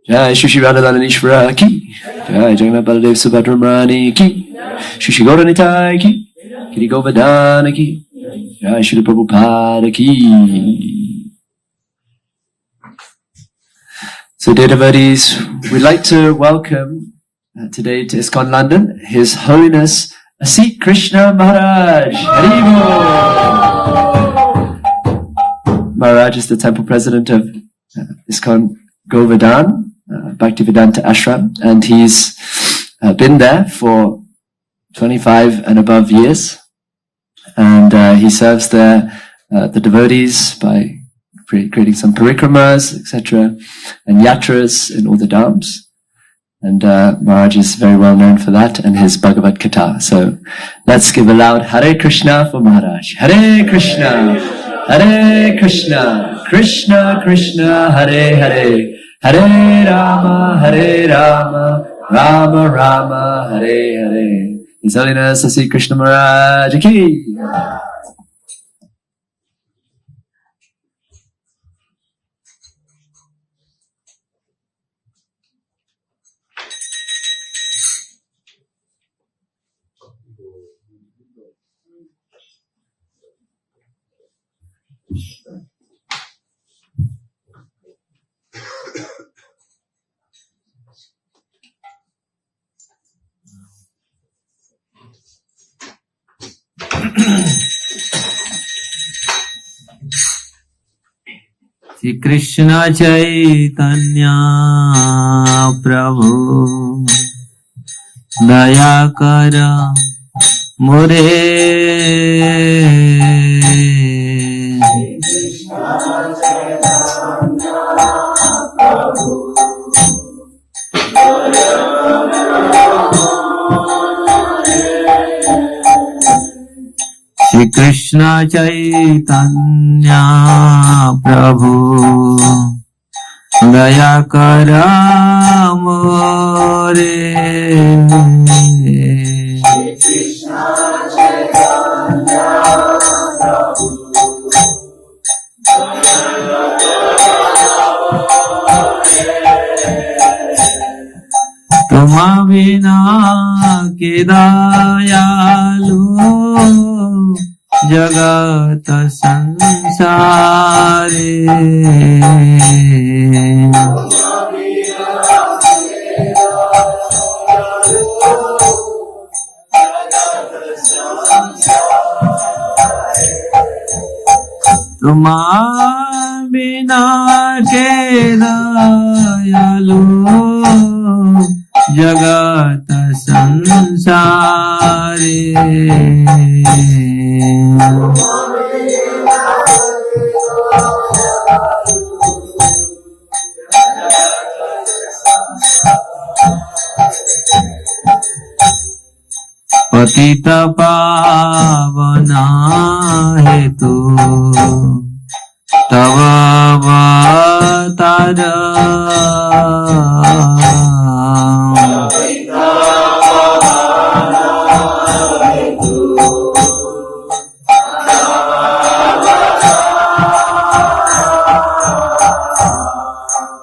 Jai Shri Shri Radharani Ishvara ki, Jai Jagannath Baladev Subhadra Rani ki, Shri Shri Gaura Nitai ki, Kiri Govardhana ki, Jai Shri Prabhupada ki. So dear devotees, we'd like to welcome today to ISKCON London His Holiness Asit Krishna Maharaj. Haribo! Maharaj is the temple president of ISKCON Govardhan, Bhaktivedanta Ashram, and he's been there for 25 and above years, and he serves there the devotees by creating some parikramas, etc., and yatras in all the dhams. And Maharaj is very well known for that and his Bhagavad Gita. So let's give a loud Hare Krishna for Maharaj. Hare Krishna, Hare Krishna, Krishna Krishna, Hare Hare, Hare Rama, Hare Rama, Rama Rama, Hare Hare. His Holiness Asit Krishna Maharaj ki. Shri Krishna Chaitanya Prabhu Daya Kara More Shri Krishna Chaitanya Prabhu Daya Kara More Tuma bina ke dayalu Jagat sansare Tuma bina ke dayalu Jagat sansare Patita pavana hetu tava avatara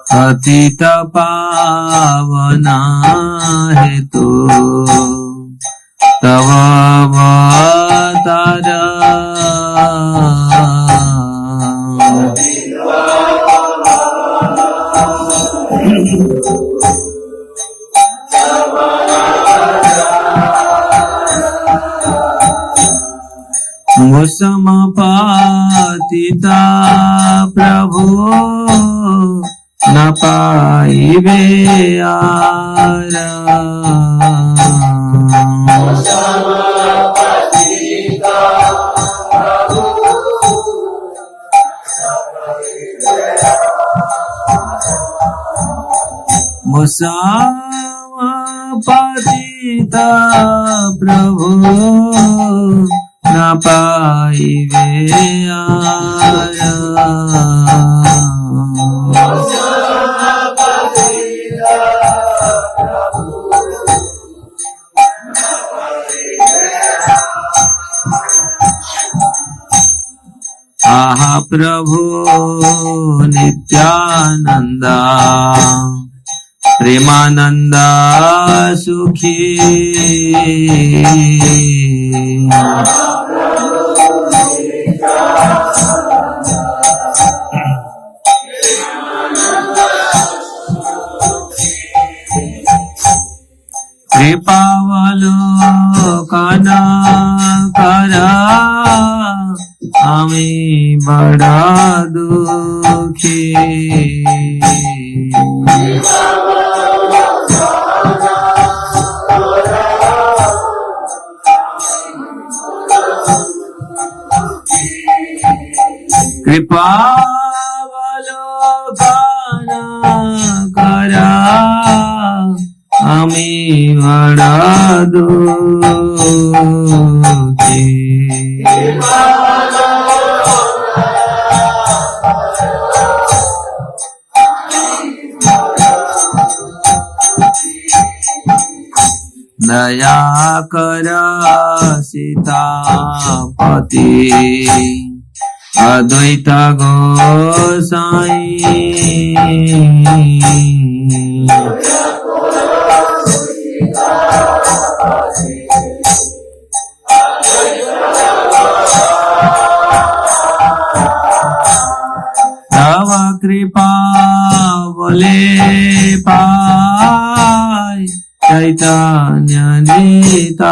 Patita pavana hetu tava avatara Musamapatita Prabhu na paive ara Musamapatita Prabhu na paive ara Aha Prabhu Nityananda Premanand सुखी कृपावलोकन करा আমি बड़ा दुखी कृपावलोकन करा আমি बड़ा दुखी दया कर सीतापति अद्वैत गोसाई तव कृपा बोले पाय चैतन्य निताय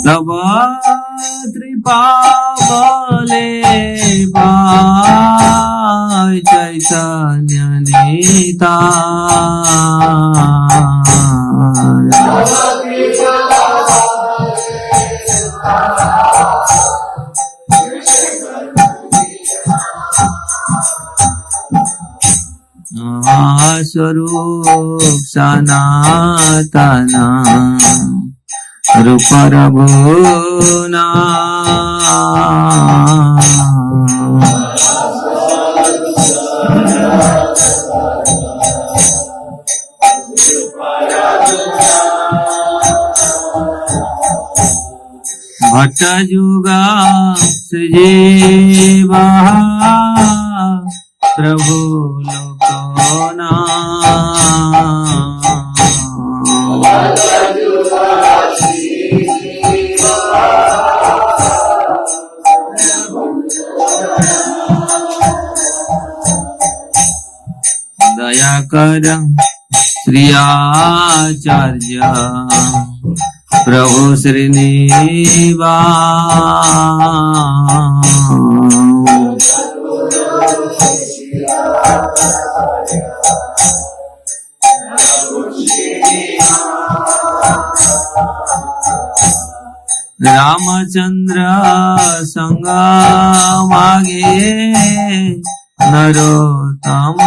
तव कृपा बोले पाय चैतन्य स्वरूप सनातना रूप रघुना भट्ट जुगा सजीवा प्रभु लोकना दया कर श्री आचार्य प्रभु श्रीनिवास रामचंद्र संग मागे नरोत्तम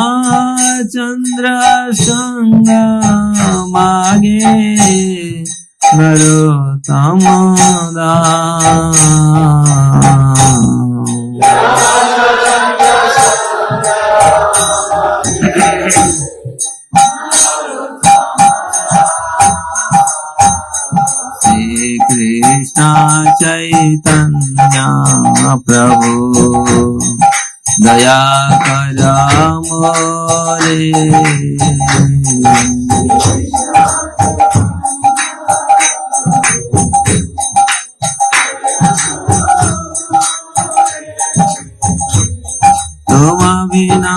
रामचंद्र संग मागे नरोत्तम श्री कृष्ण चैतन्य प्रभु दया कर मोरे तुम बिना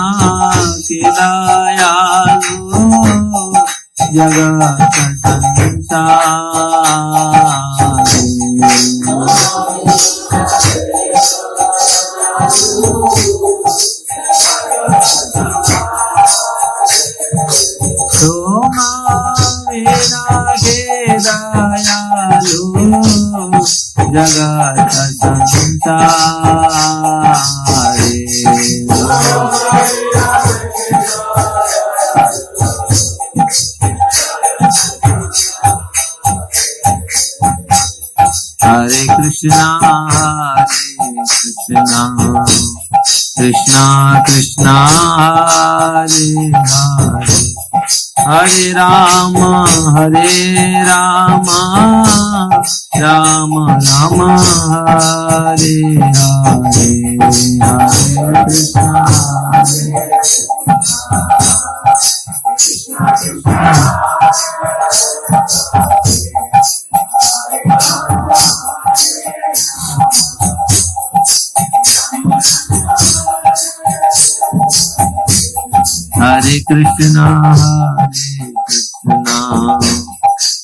के दयालु जगत संसार तुम बिना के दयालु जगत संसार Hare Krishna, Krishna Krishna, Hare Hare, Hare Rama, Rama Rama, Hare Hare, Hare Krishna, Hare Krishna,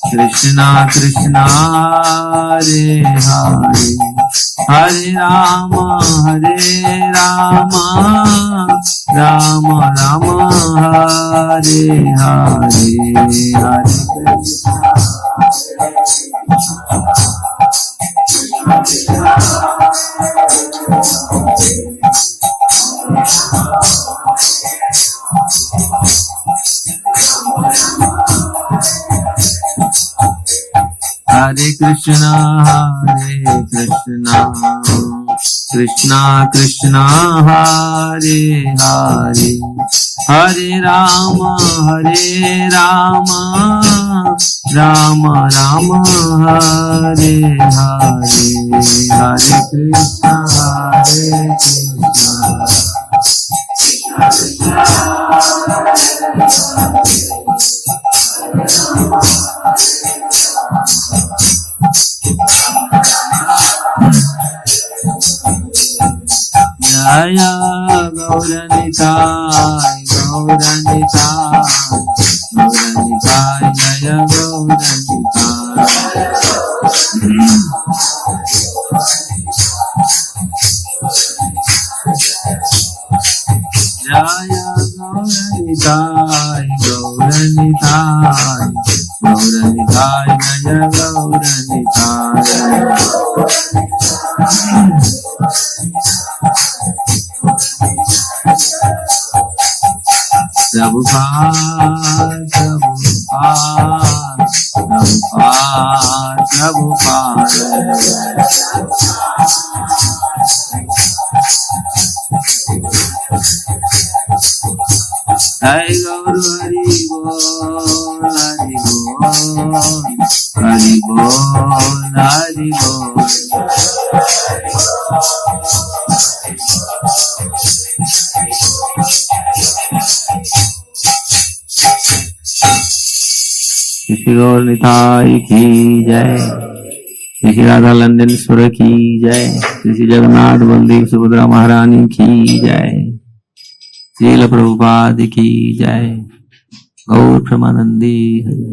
Krishna Krishna, Hare Hare, Hare Rama, Rama Rama, Hare Hare, Hare Hare Krishna, Krishna Krishna, Hare Hare, Hare Rama, Rama Rama, Hare Hare, Hare Krishna, Jaya Gauranitai, Jaya Gauranitai. Jaya Gauranitai, Jaya Gauranitai. Jai Gaur Hari Bol. Shri Gaur Nitai की जय, श्री राधा लंदनेश्वर की जय, श्री जगन्नाथ बलदेव सुभद्रा महारानी की जय, श्रील प्रभुपाद की जय, गौर प्रेमानंदी हरि।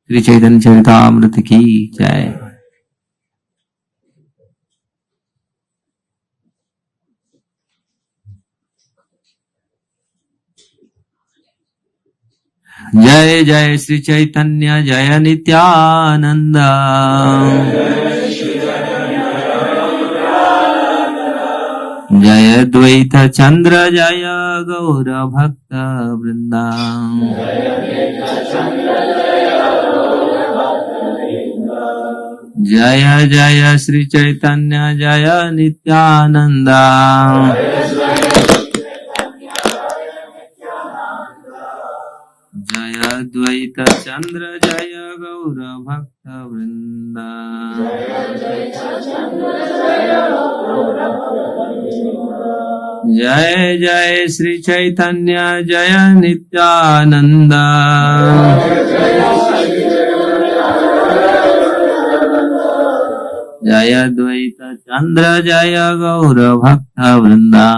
श्री चैतन्य चरितामृत की जय। जय जय श्री चैतन्य जय नित्यानंद, जय द्वैत चंद्र जय गौर भक्त वृंदा। जय जय श्री चैतन्य जय नित्यानंद, जय द्वैत चंद्र जय गौर भक्त वृंदा। जय जय श्री चैतन्य जय नित्यानंद, जय द्वैत चंद्र जय गौर भक्त वृंदा।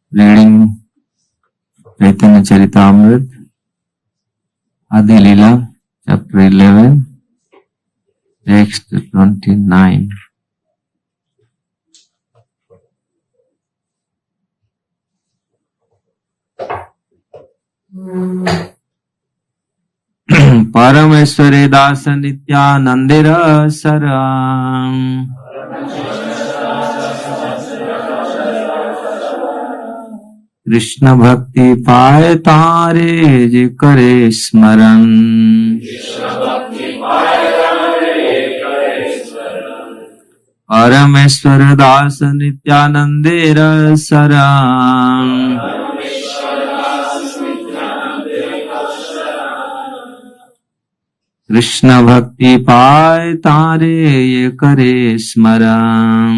Reading Chaitanya Charitamrita, Adi Leela, chapter 11, text 29. परमेश्वरे दास नित्यानंदेर सरं, कृष्ण भक्ति पाए तारे जे करे स्मरण। परमेश्वर दास नित्यानंदे रसराम। कृष्ण भक्ति पाए तारे ये करे स्मरण।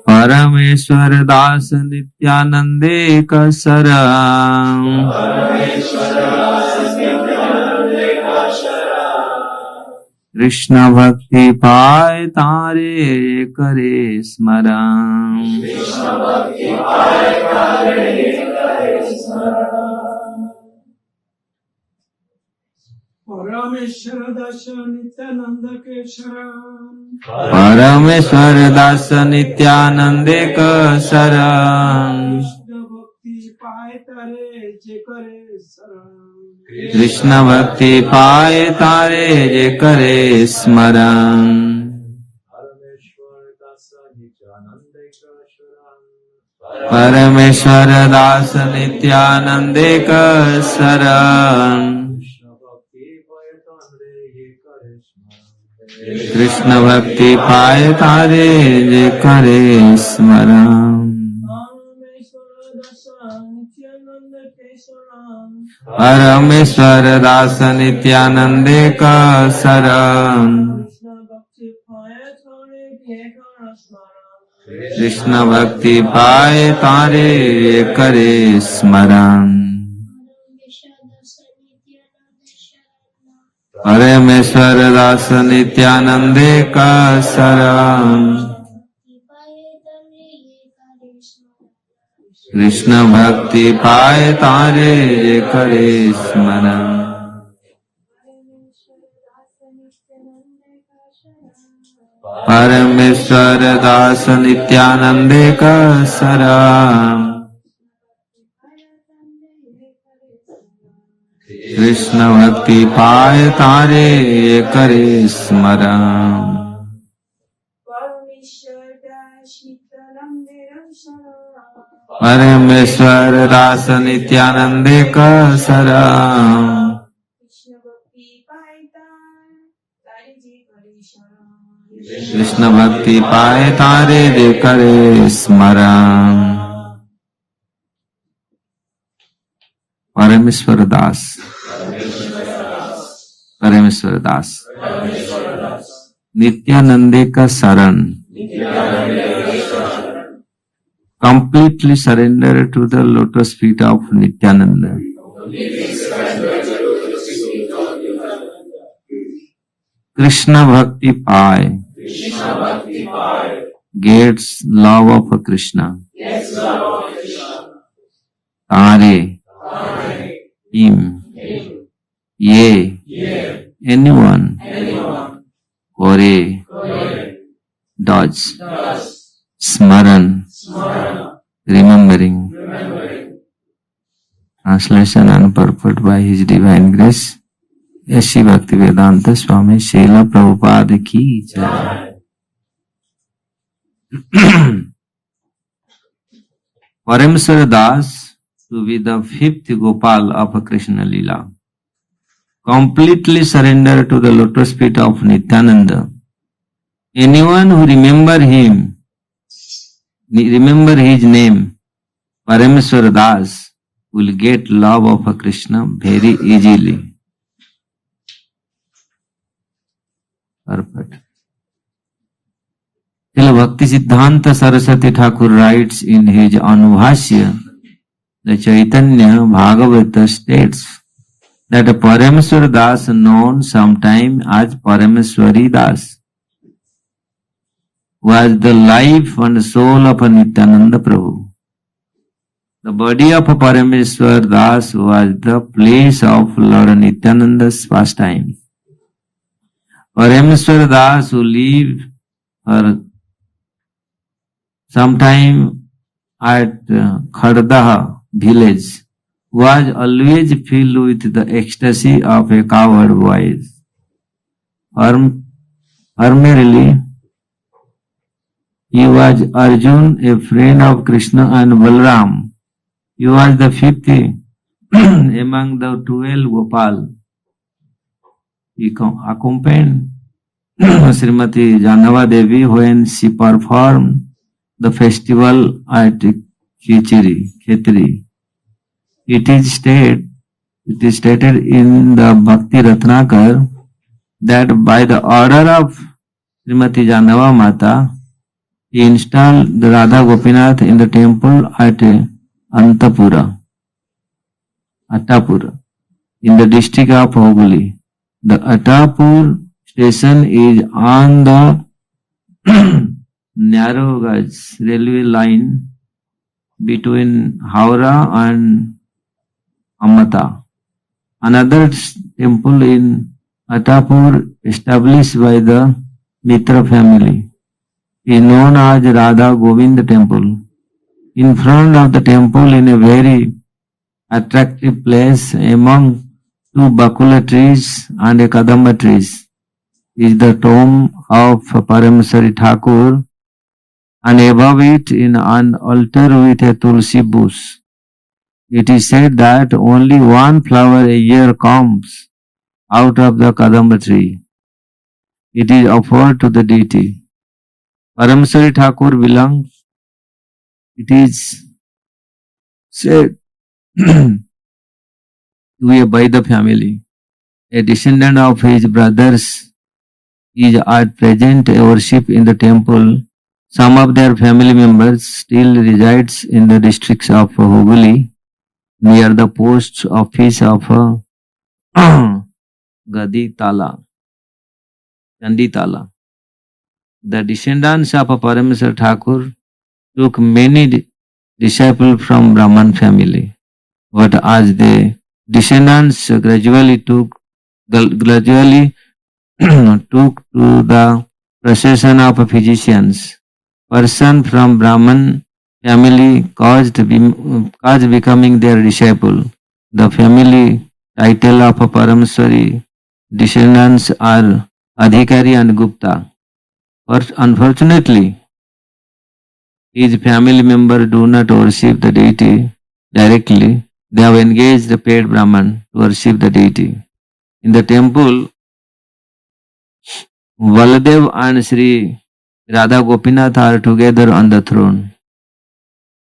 परमेश्वर दास नित्यानंदे कसरम। कृष्ण भक्ति पाए तारे ये करे स्मरण। परमेश्वर दास नित्यानंद के शरण। परमेश्वर दास नित्यानंदे कसरम। कृष्ण भक्ति पाए तारे जे करे शरण। कृष्ण भक्ति पाए तारे जे करे स्मरण। परमेश्वर दास नित्यानंदे कसरम। कृष्ण भक्ति पाए तारे जे करे स्मरण। परमेश्वर दास नित्यानंदे कसरम। कृष्ण भक्ति पाए तारे ये करे स्मरण। परमेश्वर दास नित्यानंदे कसरम। कृष्ण भक्ति पाए तारे ये करे स्मरण। परमेश्वर दास नित्यानंदे कसरम। कृष्ण भक्ति पाए तारे ये करे स्मरण। परमेश्वर दास नित्यानंदे कसरम। कृष्ण भक्ति पाए तारे जे करे स्मरण। परमेश्वर दास परमेश्वर दास नित्यानंदे का शरण। Completely surrender to the lotus feet of Nityananda. Krishna Bhakti Pai gets love of Krishna. Tare, him, ye, anyone, kore, does, smaran, remembering. Translation and purport by His Divine Grace, Shri Bhaktivedanta Swami Srila Prabhupada ki jai. Parameswara Das to be the fifth Gopal of Krishna Lila, completely surrender to the lotus feet of Nityananda. Anyone who remember him, remember his name, Parameswara Das, will get love of Krishna very easily. Perfect. Srila Bhakti Siddhanta Saraswati Thakur writes in his Anubhashya, the Chaitanya Bhagavata states that Parameswara Das, known sometime as Parameswari Das, was the life and soul of Nityananda Prabhu. The body of Parameswar Das was the place of Lord Nityananda's pastime. Parameswar Das, who lived for some time at Khardaha village, was always filled with the ecstasy of a cowherd voice. Primarily, He was Arjun, a friend of Krishna and Balram. He was the fifth among the 12 Gopal. He accompanied Srimati Janava Devi when she performed the festival at Khetri. It is stated in the Bhakti Ratnakar that by the order of Srimati Janava Mata, he installed the Radha Gopinath in the temple at Attapura, in the district of Hubli. The Attapur station is on the narrow gauge railway line between Howrah and Amata. Another temple in Attapur, established by the Mitra family, is known as Radha Govind Temple. In front of the temple, in a very attractive place among two bakula trees and a kadamba trees, is the tomb of Parameswari Thakur, and above it in an altar with a tulsi bush. It is said that only one flower a year comes out of the kadamba tree. It is offered to the deity. Parameswari Thakur belongs, it is said, to a Vaidya family. A descendant of his brothers is at present worshipped in the temple. Some of their family members still resides in the districts of Hubli, near the post office of Chanditala. The descendants of Parameswar Thakur took many disciples from Brahman family, but as the descendants gradually took to the procession of physicians, person from Brahman family caused becoming their disciple. The family title of Parameswari descendants are Adhikari and Gupta. But unfortunately, his family members do not worship the deity directly. They have engaged the paid Brahman to worship the deity. In the temple, Baladev and Sri Radha Gopinath are together on the throne.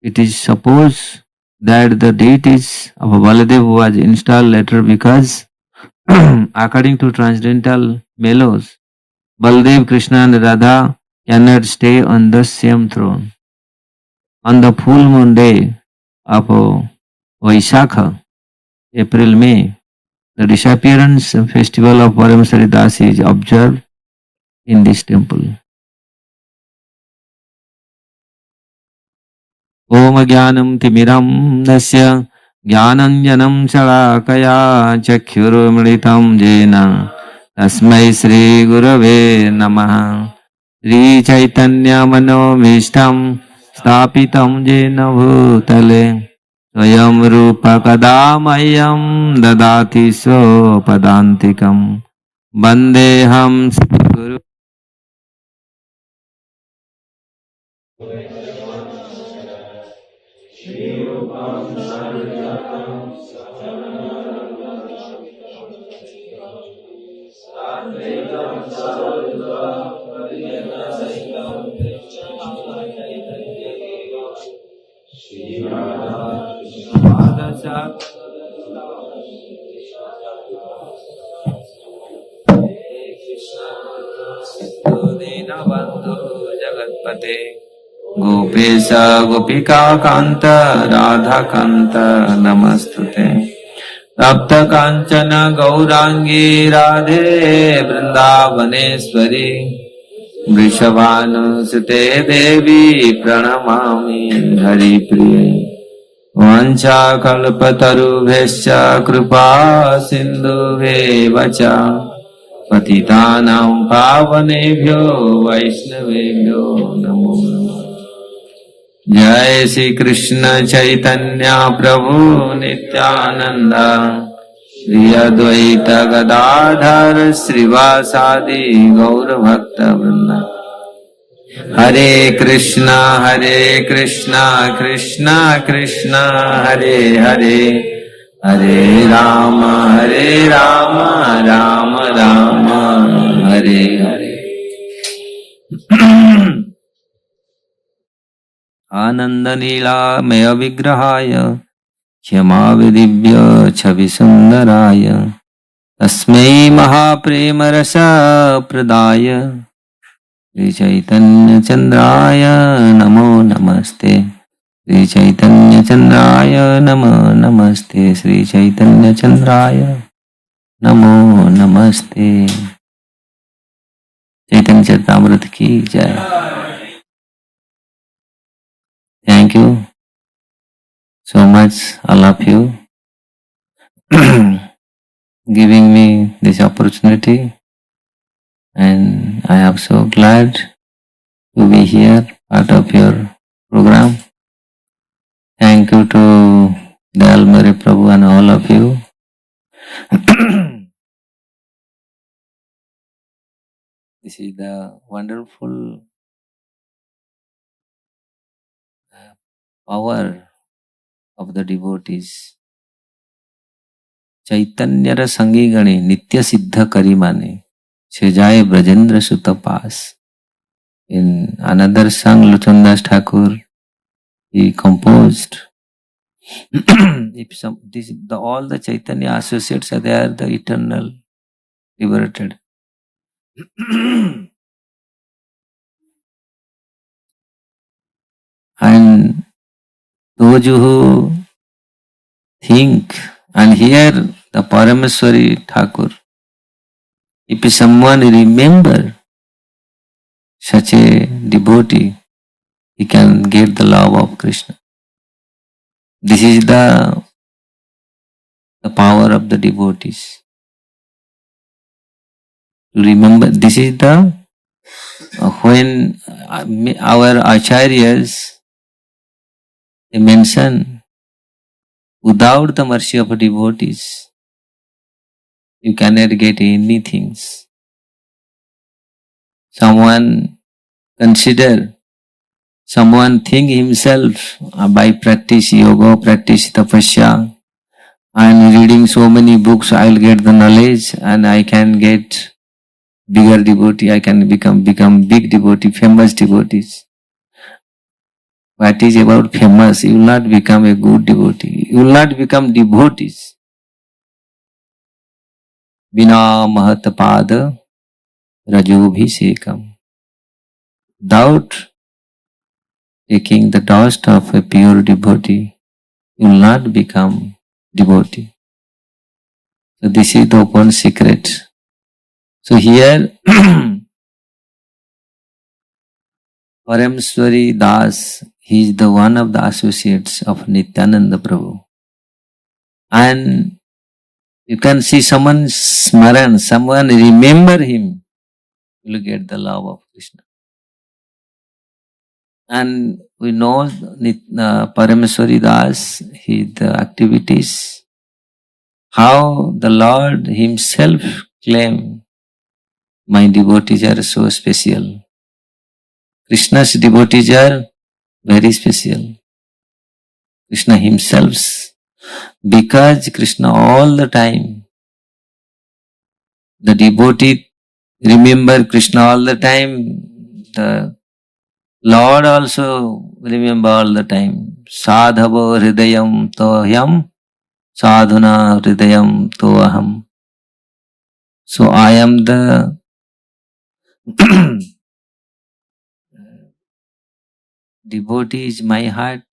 It is supposed that the deities of Baladev was installed later because, according to transcendental mellows, Baladev, Krishna and Radha cannot stay on the same throne. On the full moon day of Vaishakha, April-May, the disappearance festival of Parameswari Das is observed in this temple. Om Jnanam Timiram Dasya Jnananjanam Shalakaya Chakhyurumritam Jena Tasmai Sri Gurave Namaha. Sri Chaitanya Manomishtam Stapitam Jena Bhutale Swayam Rupa Kadamayam Dadati Sopadantikam Vandeham Sri Guru. Gopesa Gopika Kanta Radha Kanta Namastute Rapta Kanchana Gaurangi Radhe Vrindavaneshwari Vrishabhanusute Devi Pranamami Hari Priye Vancha Kalpatarubhescha Kripa Sindhuvevacha Patitanam Pavanebhyo Vaishnavebhyo Namo Namo. Jai Shri Krishna Chaitanya Prabhu Nityananda Shri Advaita Gadadhar Srivasadi Gaur Bhakta Vrinda. हरे कृष्णा कृष्णा कृष्णा हरे हरे, हरे राम राम राम हरे हरे। आनंद लीलामय विग्रहाय क्षमा विदिव्य छवि सुंदराय तस्मै महाप्रेम रस प्रदाय श्री चैतन्य चंद्राय नमो नमस्ते। श्री चैतन्य चंद्राय नमो नमस्ते। श्री चैतन्य चंद्राय नमो नमस्ते। चैतन्य चरितामृत की जय। Thank you so much all of you giving me this opportunity, and I am so glad to be here part of your program. Thank you to Dayal Mere Prabhu and all of you. This is the wonderful power of the devotees. चैतन्यर संगी गणे नित्य सिद्ध करी माने छे जाए ब्रजेंद्र सुत पास. In another song, Luchandas Thakur, he composed. If some, this, all the Chaitanya associates are there, the eternal liberated. And those who think and hear the Parameswari Thakur, if someone remember such a devotee, he can get the love of Krishna. This is the power of the devotees. To remember, this is the when our acharyas, they mention, without the mercy of devotees, you cannot get anything. Someone think himself by practice yoga, practice tapasya, and reading so many books, I will get the knowledge and I can get bigger devotee, I can become big devotee, famous devotees. What is about famous? You will not become a good devotee. You will not become devotees. Vina mahatpada rajobhisekam. Without taking the dust of a pure devotee, you will not become devotee. So this is the open secret. So here Parameswari Das, he is the one of the associates of Nityananda Prabhu. And you can see someone smaran, someone remember him, you will get the love of Krishna. And we know Parameswari Das, the activities, how the Lord himself claimed, my devotees are so special. Krishna's devotees are very special. Krishna himself, because Krishna all the time, the devotee remember Krishna all the time, the Lord also remember all the time. Sadhava hridayam tohyam, sadhuna hridayam toaham. So I am the devotee is my heart.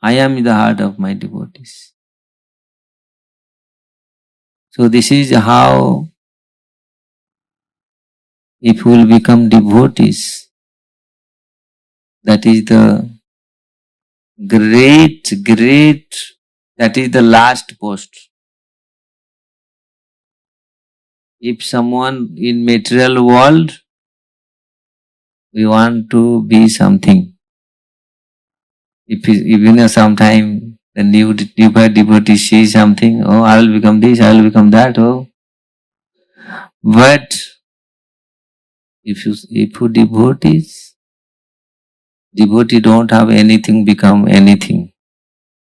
I am the heart of my devotees. So this is how, if we will become devotees, that is the great, that is the last post. If someone in material world, we want to be something. If even sometime the new devotee sees something, oh, I will become this, I will become that, oh. But if you devotees, Devotee don't have anything become anything,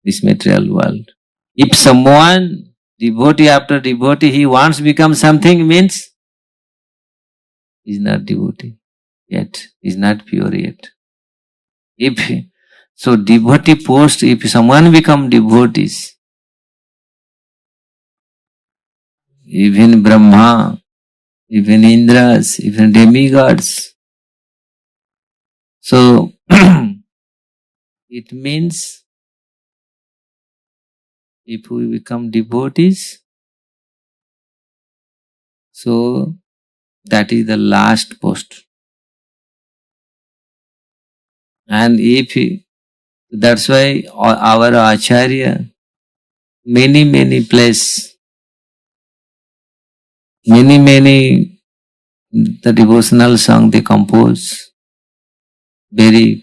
this material world. If someone, devotee after devotee, he wants to become something, means he is not devotee yet, he is not pure yet. So devotee post, if someone become devotees, even Brahma, even Indras, even demigods. So it means if we become devotees, so that is the last post. And that's why our Acharya, many place, many the devotional song they compose, very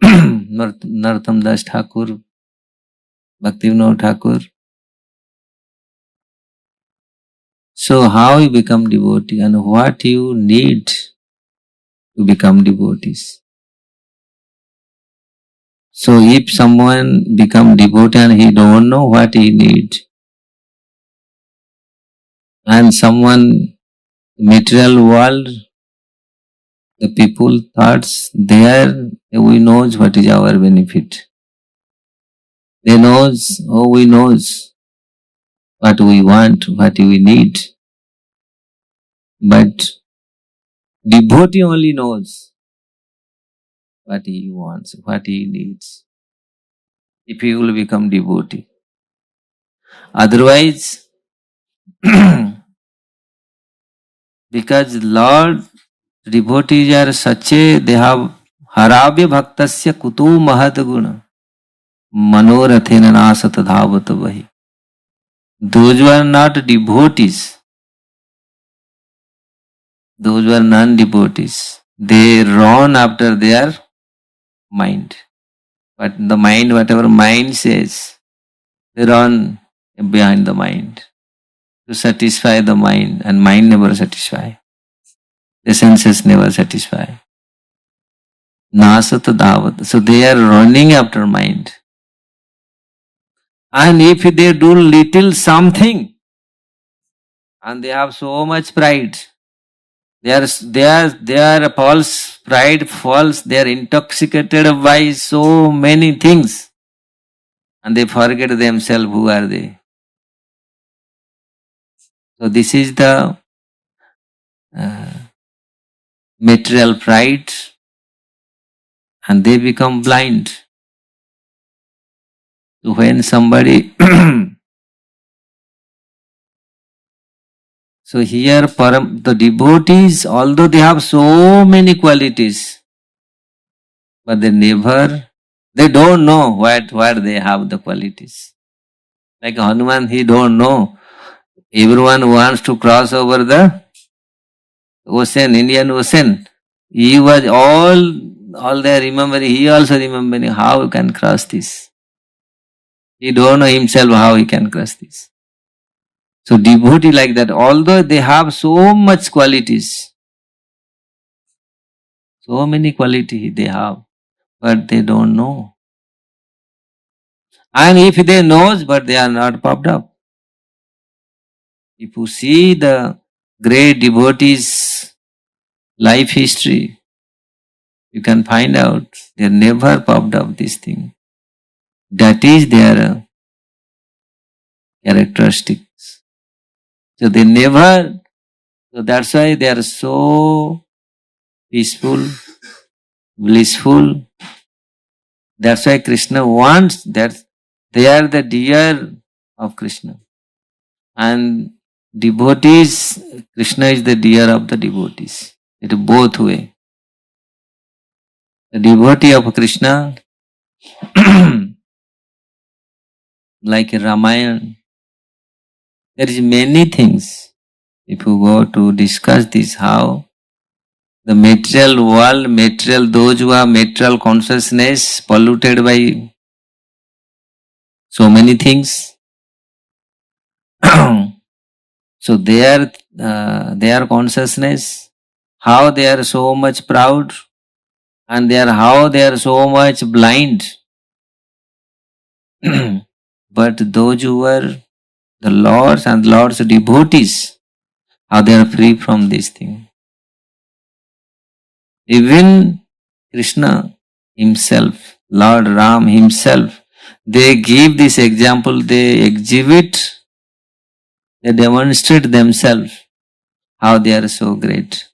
Narottam Das Thakur, Bhaktivinoda Thakur. So how you become devotee and what you need to become devotees? So if someone become devotee and he don't know what he need, and someone material world, the people thoughts there, we knows what is our benefit. They knows, we knows what we want, what we need. But devotee only knows what he wants, what he needs. If he will become devotee. Otherwise, because Lord, devotees are such they have haravya bhaktasya kutu mahat guna manorathena nasat dhavat vahi. Those who are not devotees, those who are non-devotees, they run after their mind. But the mind, whatever mind says, they run behind the mind to satisfy the mind, and mind never satisfy. The senses never satisfy. Nasat dhavat. So they are running after mind. And if they do little something, and they have so much pride, they are false pride, false, they are intoxicated by so many things, and they forget themselves who are they. So this is the material pride, and they become blind. So when somebody so here the devotees, although they have so many qualities, but they don't know what they have the qualities. Like Hanuman, he don't know. Everyone wants to cross over the ocean, Indian Ocean. He was all there remembering, he also remembering how he can cross this. He don't know himself how he can cross this. So devotee like that, although they have so much qualities, so many qualities they have, but they don't know. And if they knows, but they are not popped up. If you see the great devotees' life history, you can find out they never popped up this thing. That is their characteristics. So they never, so that's why they are so peaceful, blissful. That's why Krishna wants that they are the deer of Krishna. And devotees, Krishna is the deer of the devotees. It is both way. The devotee of Krishna, like Ramayana, there is many things. If you go to discuss this, how the material world, those who have material consciousness polluted by so many things. So their consciousness, how they are so much proud, and how they are so much blind. But those who were the Lord's and Lord's devotees, how they are free from this thing. Even Krishna himself, Lord Ram himself, they give this example, they exhibit, they demonstrate themselves how they are so great.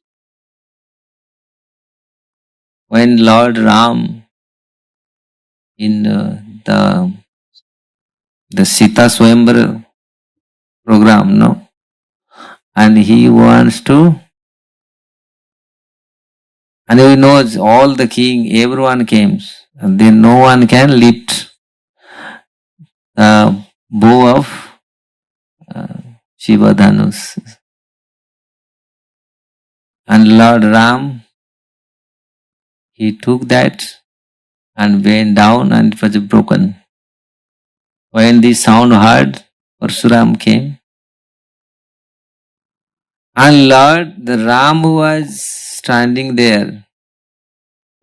When Lord Ram in the Sita Swayamvara program, no, and he wants to, and he knows all the king, everyone comes, and then no one can lift the bow of Shiva Dhanus. And Lord Ram, he took that and went down and it was broken. When the sound heard, Parsuram came. And Lord, the Ram was standing there.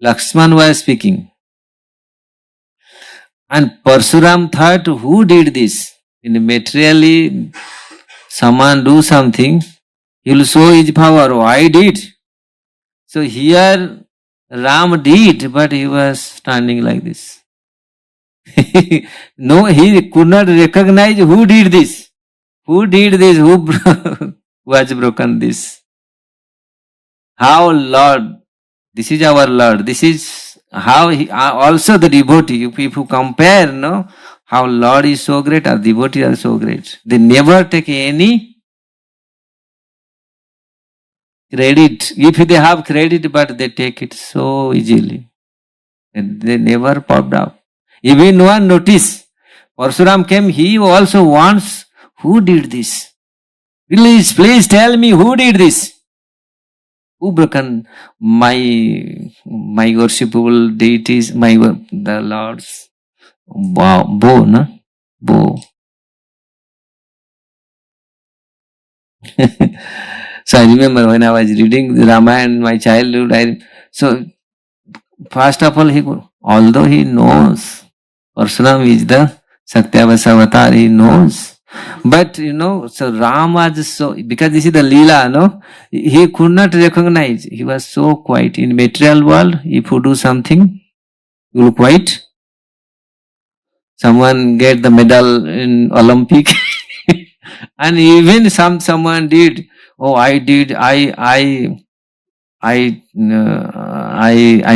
Lakshman was speaking. And Parsuram thought, who did this? In materially, someone do something, he will show his power. Oh, I did. So here, Ram did, but he was standing like this. No, he could not recognize who did this. Who did this? Who was broken this? How Lord, this is our Lord. This is how he, also the devotee, if you compare, no, how Lord is so great, our devotees are so great. They never take any credit. If they have credit, but they take it so easily. And they never popped up. Even no one noticed. Parsuram came, he also wants, who did this? Please tell me who did this? Who broken my worshipable deities, the Lord's bow, no? Bow. So I remember when I was reading Ramayana in my childhood, so first of all, although he knows Parsuram is the Satyavasa avatar, he knows. But so Ram was so, because this is the Leela, no? He could not recognize. He was so quiet. In material world, if you do something, you will quiet. Someone get the medal in Olympic. And even someone did, oh, I did, I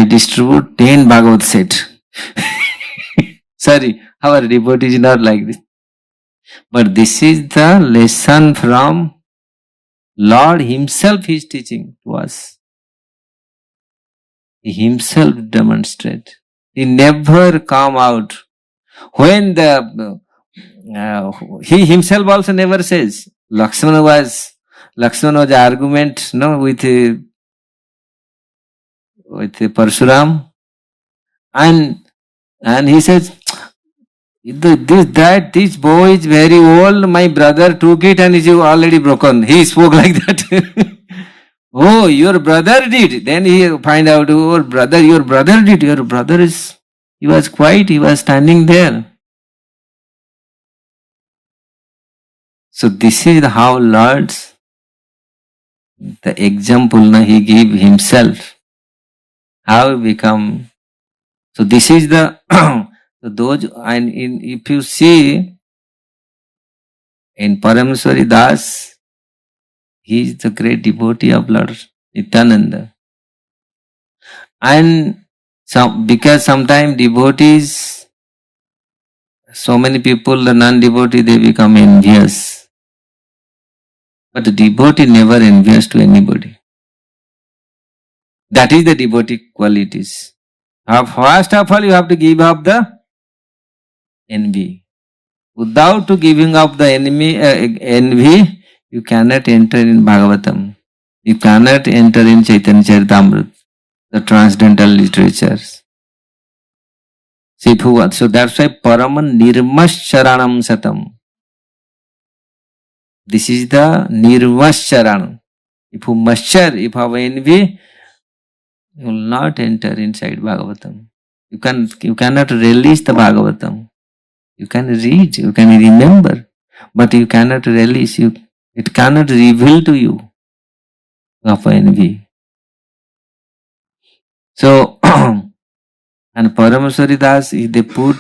distribute 10 Bhagavad set. Sorry, our devotee is not like this. But this is the lesson from Lord himself is teaching to us. He himself demonstrate. He never come out. When he himself also never says. Lakshmana was argument, no, with Parsuram, and he says, this bow is very old, my brother took it and it is already broken. He spoke like that. Oh, your brother did. Then he find out, oh, your brother did. Your brother is, he was quiet, he was standing there. So this is how Lord's, the example he gave himself, how he become. So this is the, so those, and if you see in Parameswari Das, he is the great devotee of Lord Nityananda. And because sometimes devotees, so many people, the non-devotee, they become envious. But the devotee never envious to anybody. That is the devotee qualities. First of all, you have to give up the envy. Without giving up the envy, you cannot enter in Bhagavatam. You cannot enter in Chaitanya Charitamrita, the transcendental literatures. So that's why Paraman Nirmascharanam Satam. This is the Nirmascharanam. If you have envy, You will not enter inside Bhagavatam. You cannot release the Bhagavatam. You can read, you can remember, but you cannot release. It cannot reveal to you of envy. So, and Paramaswari Das, they put,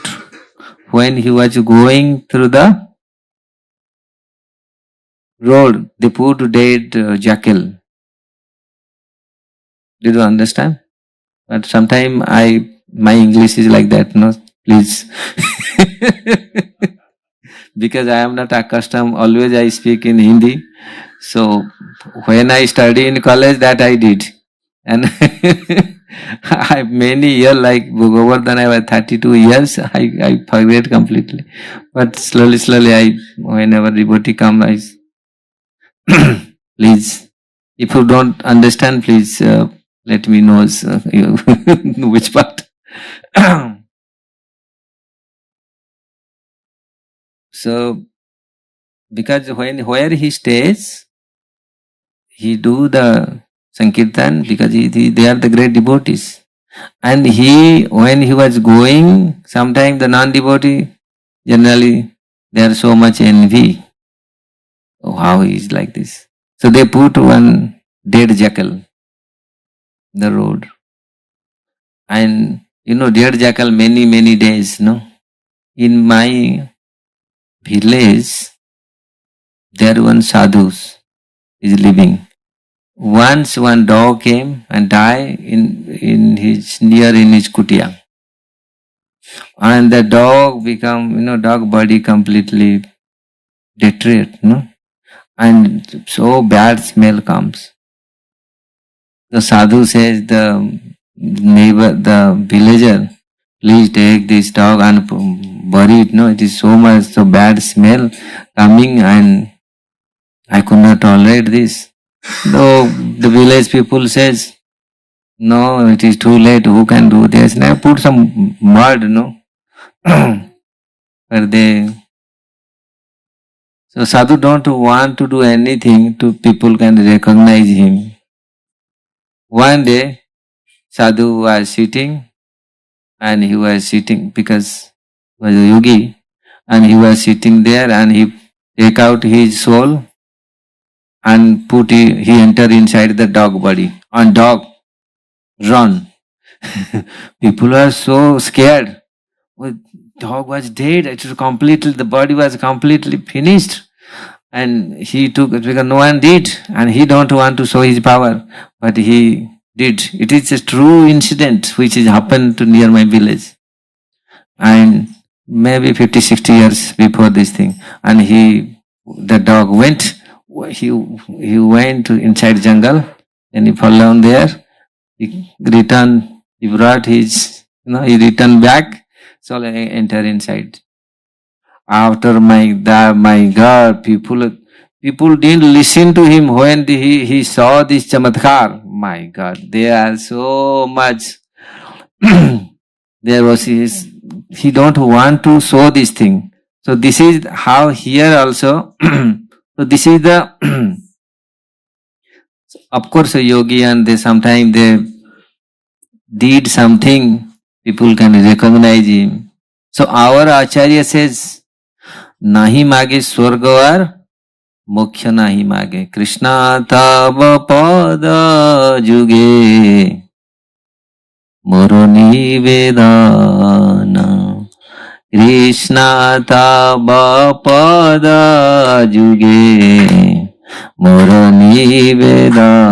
when he was going through the road, they put dead jackal. Did you understand? But sometime my English is like that, no? Please. Because I am not accustomed, always I speak in Hindi. So when I study in college, that I did. And I many years, like over than I was 32 years, I forget completely. But slowly, whenever devotee come, please, if you don't understand, please let me know which part. So, because where he stays, he do the Sankirtan because they are the great devotees. And when he was going, sometimes the non-devotee, generally, they are so much envy. Oh, how he is like this. So they put one dead jackal, the road. And dead jackal many days, no? In my village, there one sadhus is living. Once one dog came and died in his kutia. And the dog become, dog body completely deteriorate, no? And so bad smell comes. The sadhu says, the neighbor, the villager, please take this dog and bury it. No, it is so bad smell coming and I could not tolerate this. Though the village people says, no, it is too late, who can do this? And I put some mud, no? But so sadhu don't want to do anything to people can recognize him. One day, sadhu was sitting and he was sitting because he was a yogi and he was sitting there and he take out his soul and he entered inside the dog body and dog run. People are so scared. Well, dog was dead. The body was completely finished. And he took it because no one did. And he don't want to show his power. But he did. It is a true incident which has happened to near my village. And maybe 50, 60 years before this thing. And the dog went. He went to inside jungle. And he fell down there. He returned. He brought his, he returned back. So I enter inside. After my God, people didn't listen to him when he saw this chamatkar. My God, they are so much. There was he don't want to show this thing. So this is how here also. So this is the, of course, a yogi and sometimes they did something. People can recognize him. So our Acharya says, Nahi mage swargar, moksha nahi mage. Krishna tava pada juge, moro nivedana. Krishna tava pada juge, moro nivedana.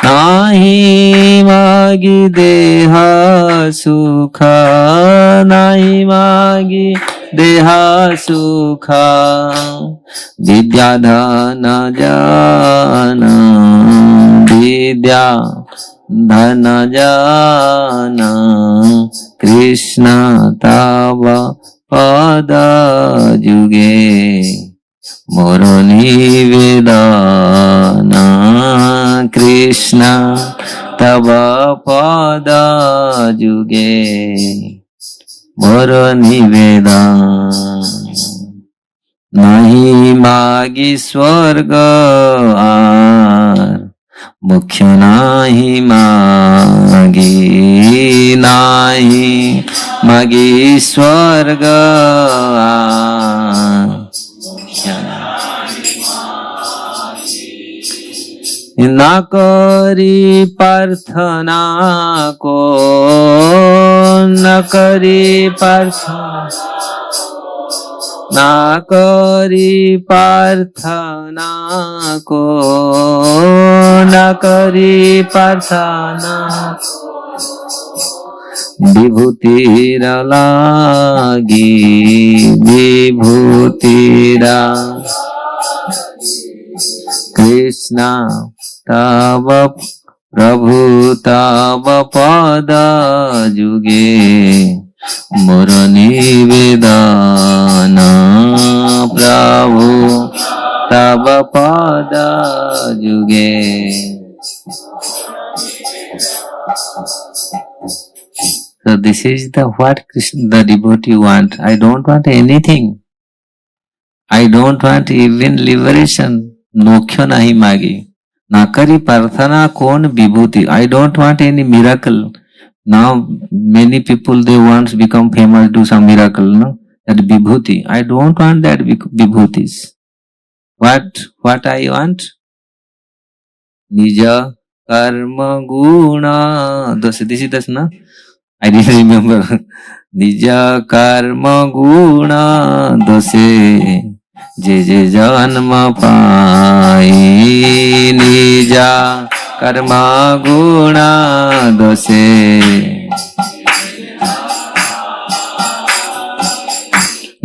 Nahi magi deha sukha, nahi magi deha sukha, vidya dhana jana, vidya dhana jana, Krishna tava pada juge, moro nivedana. Krishna tava pada juge, moro nivedana. Nahi magi swarga ar, मोक्ष नाही मागे, नाही मागे स्वर्ग, ना करी प्रार्थना को, न करी प्रार्थना, ना करी प्रार्थना को, न करी प्रार्थना, विभूतिरा लागी, विभूतिरा कृष्ण तव प्रभु तव पद जुगे, मोर निवेदन प्रभु तव पद जुगे. So this is the what Krishna, the devotee want. I don't want anything. I don't want even liberation. मोक्ष नहीं मांगी, ना करी प्रार्थना कौन विभूति. I don't want any miracle. Now many people they want to become famous, do some miracle, no? That vibhuti. I don't want that vibhutis. What I want? Nija karma guna. This is this, na? I didn't remember. Nija karma guna dose. जे जे जन्म पाई, निजा कर्मा गुणा दोषे.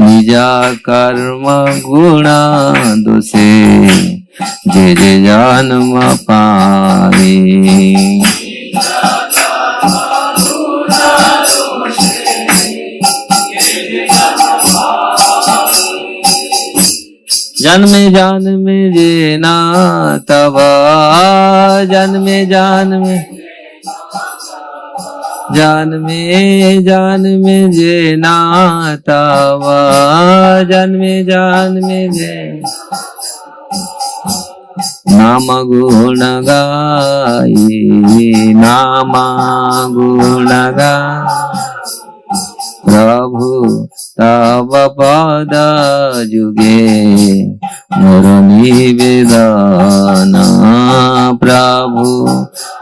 निजा कर्म गुणा दोषे, जे जे जन्म पाई. जन्मे जन्मे जेना तब, जन्मे जन्मे, जन्मे जन्मे जेना तब, जन्मे जन्मे जे नाम गुण गाई, नाम गुण गाई. प्रभु तव पद जुगे, मोर निवेदन प्रभु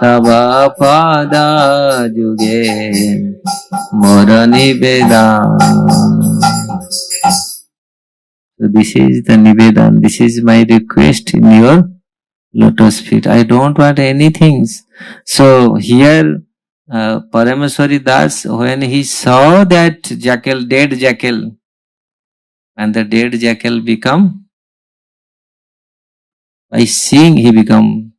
तव पद जुगे, मोर निवेदन. So this is the nivedan, this is my request in your lotus feet. I don't want anything. So here Parameswari Das, when he saw that jackal, dead jackal, and the dead jackal become, by seeing he become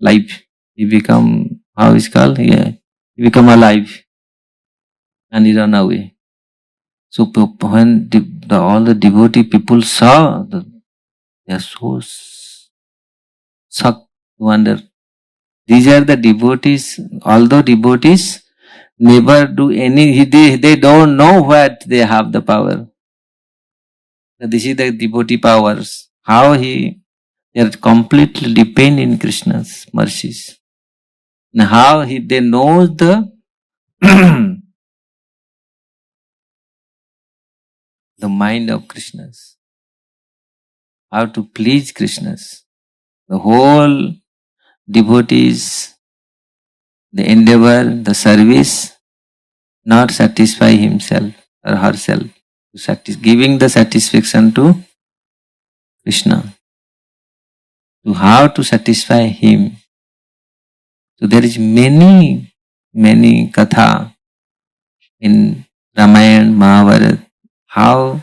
live, he become, how is called? Yeah, he become alive, and he run away. So when all the devotee people saw, they are so shocked, wonder. These are the devotees, although devotees never do any, they don't know what they have the power. This is the devotee powers. How they are completely depend in Krishna's mercies. And how they know the the mind of Krishna's. How to please Krishna's. The whole devotees, the endeavor, the service, not satisfy himself or herself, giving the satisfaction to Krishna. To how to satisfy him. So there is many katha in Ramayana, Mahabharata, how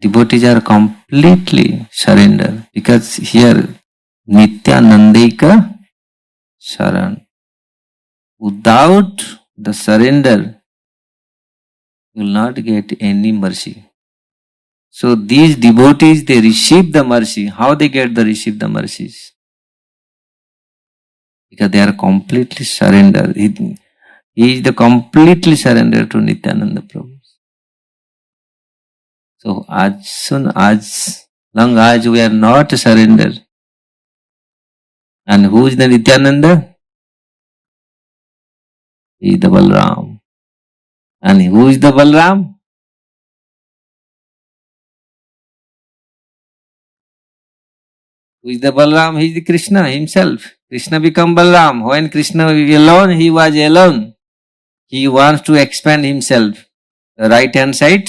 devotees are completely surrendered. Because here Nityanandika Sharan. Without the surrender, you will not get any mercy. So these devotees, they receive the mercy. How they receive the mercies? Because they are completely surrendered. He is the completely surrendered to Nityananda Prabhu. So as long as we are not surrendered, And who is the Nityananda? He is the Balram. And who is the Balram? Who is the Balram? He is the Krishna himself. Krishna become Balram. When Krishna was alone, he was alone. He wants to expand himself. The right hand side,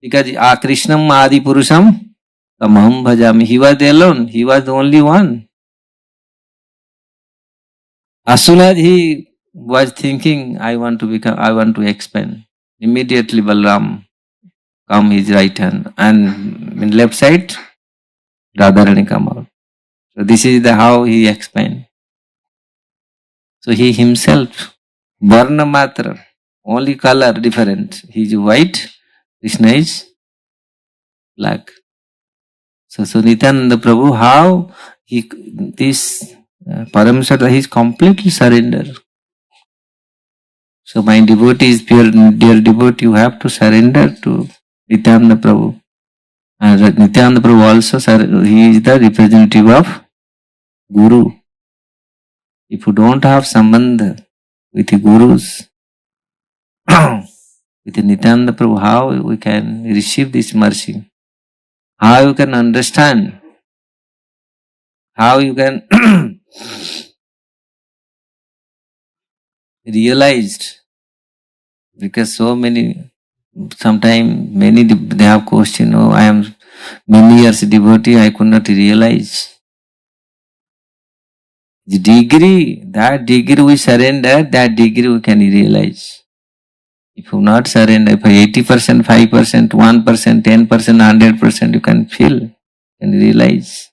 because Krishnam Adi Purusham Tamaham Bhajami. He was alone. He was the only one. As soon as he was thinking, I want to expand, immediately Balram come his right hand, and in left side, Radharani come out. So this is how he expand. So he himself, Varna Matra, only color different. He is white, Krishna is black. So Nityananda Prabhu, how this Parameswara, he is completely surrender. So my devotee is pure, dear devotee, you have to surrender to Nityananda Prabhu. And Nityananda Prabhu also, he is the representative of Guru. If you don't have sambandha with the Gurus, with the Nityananda Prabhu, how we can receive this mercy? How you can understand? How you can realized? Because so many, sometimes many they have question, oh, I am many years devotee, I could not realize. The degree, that degree we surrender, that degree we can realize. If you not surrender, if 80%, 5%, 1%, 10%, 100%, you can feel, you can realize.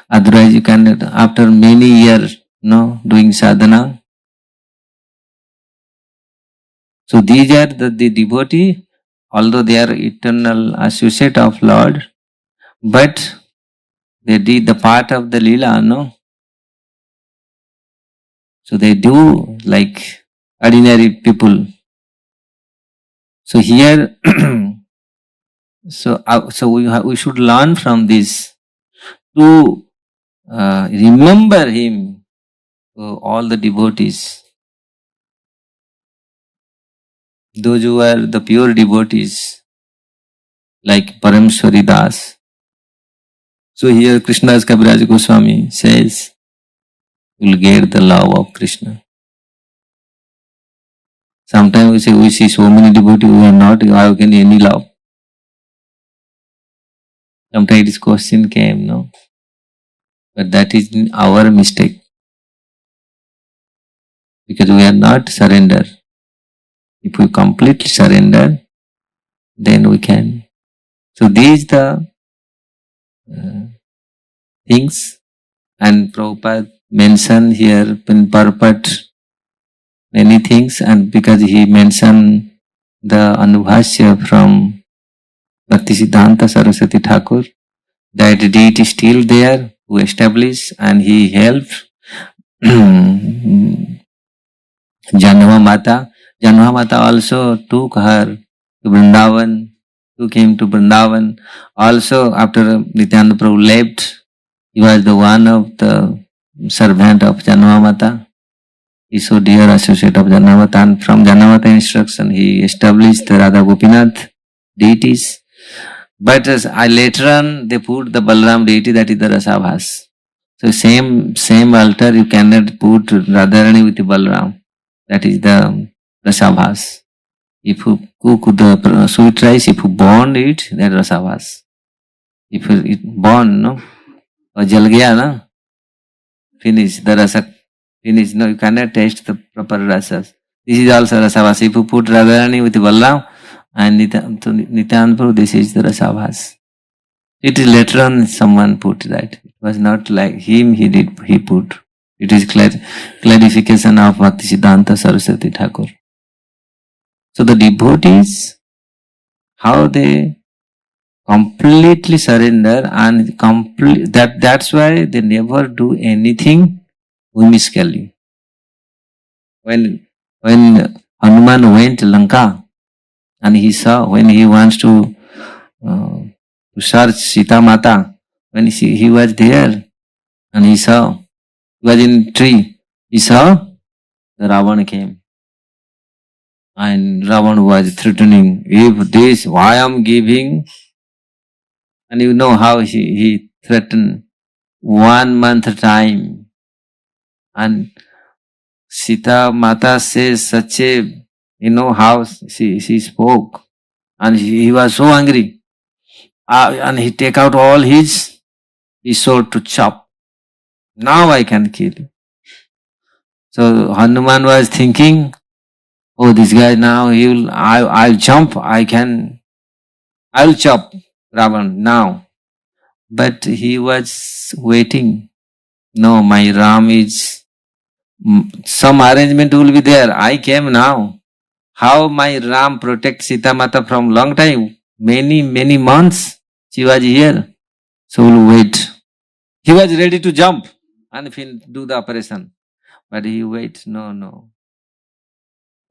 Otherwise you can, after many years, doing sadhana. So these are the devotee, although they are eternal associate of Lord, but they did the part of the Leela, no? So they do like ordinary people. So here, so we should learn from this to remember him, all the devotees, those who are the pure devotees, like Parameshwari Das. So here Krishnadas Kaviraj Goswami says, you will get the love of Krishna. Sometimes we see so many devotees who are not having any love. Sometimes this question came, no? But that is our mistake. Because we are not surrender. If we completely surrender, then we can. So these the things, and Prabhupada mentioned here in purport many things, and because he mentioned the Anubhashya from Bhaktisiddhanta Saraswati Thakur, that deity is still there, who established, and he helped Janava Mata. Janava Mata also took her to Vrindavan, took him to Vrindavan. Also after Nityananda Prabhu left, he was the one of the servant of Janava Mata. He so dear associate of Janava Mata, and from Janava Mata instruction he established the Radha Gopinath deities. But later on they put the Balram deity, that is the Rasabhas. So same altar you cannot put Radharani with the Balram. That is the Rasabhas. If you cook the sweet rice, if you burn it, that is Rasabhas. If it burn, no? Or jal gaya, na? Finish, the rasa, finish. No, you cannot taste the proper rasas. This is also Rasabhas. If you put Radharani with the Balram and Nityananda Prabhu, this is the Rasabhas. It is later on someone put that. It was not like him, he put. It is clarification of Bhaktisiddhanta Saraswati Thakur. So the devotees, how they completely surrender, and that's why they never do anything whimsically. When Hanuman went to Lanka, and he saw, when he wants to search Sita Mata, when he was there, and he saw was in tree. He saw the Ravan came. And Ravan was threatening, if this, why I am giving? And you know how he threatened 1 month time. And Sita Mata says such a, you know how she spoke. And he was so angry. And he take out all his sword to chop. Now I can kill you. So Hanuman was thinking, oh, this guy now, I'll jump, I'll chop Ravan now. But he was waiting. No, my Ram is, some arrangement will be there. I came now. How my Ram protect Sita Mata from long time? Many months she was here. So we'll wait. He was ready to jump and do the operation. But he wait. No.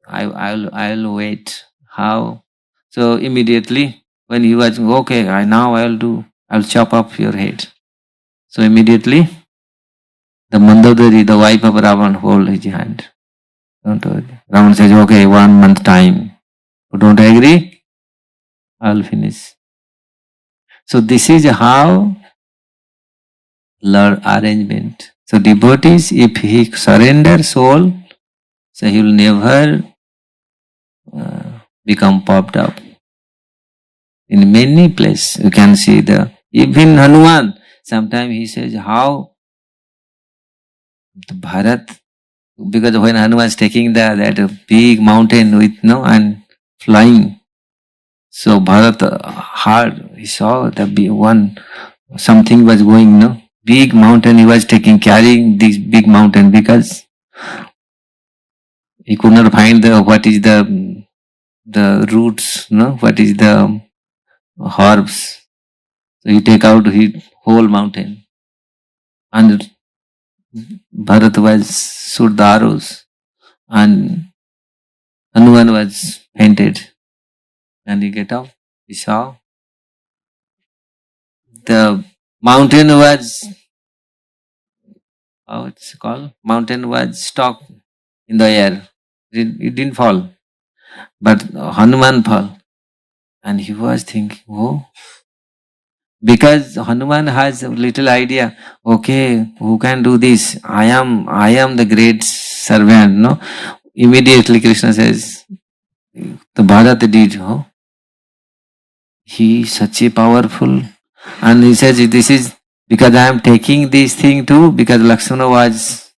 I'll wait. How? So immediately when he was, okay, I'll chop off your head. So immediately the Mandodari, the wife of Ravan, hold his hand. Don't worry. Ravan says, okay, 1 month time. You don't agree? I'll finish. So this is how Lord arrangement. So devotees, if he surrenders soul, so he will never become popped up. In many places you can see even Hanuman, sometimes he says how the Bharat, because when Hanuman is taking that big mountain with and flying, so Bharat hard, he saw the big one, something was going, big mountain he was carrying this big mountain because he could not find what is the roots, what is the herbs. So he take out his whole mountain. And Bharat was shoot the arrows. And Hanuman was fainted. And he get up, he saw. The mountain was, how it's called? Mountain was stuck in the air. It didn't fall. But Hanuman fell. And he was thinking, oh, because Hanuman has a little idea, okay, who can do this? I am the great servant, Immediately Krishna says, the Bharat did, he is such a powerful, and he says, this is because I am taking this thing too, because Lakshmana was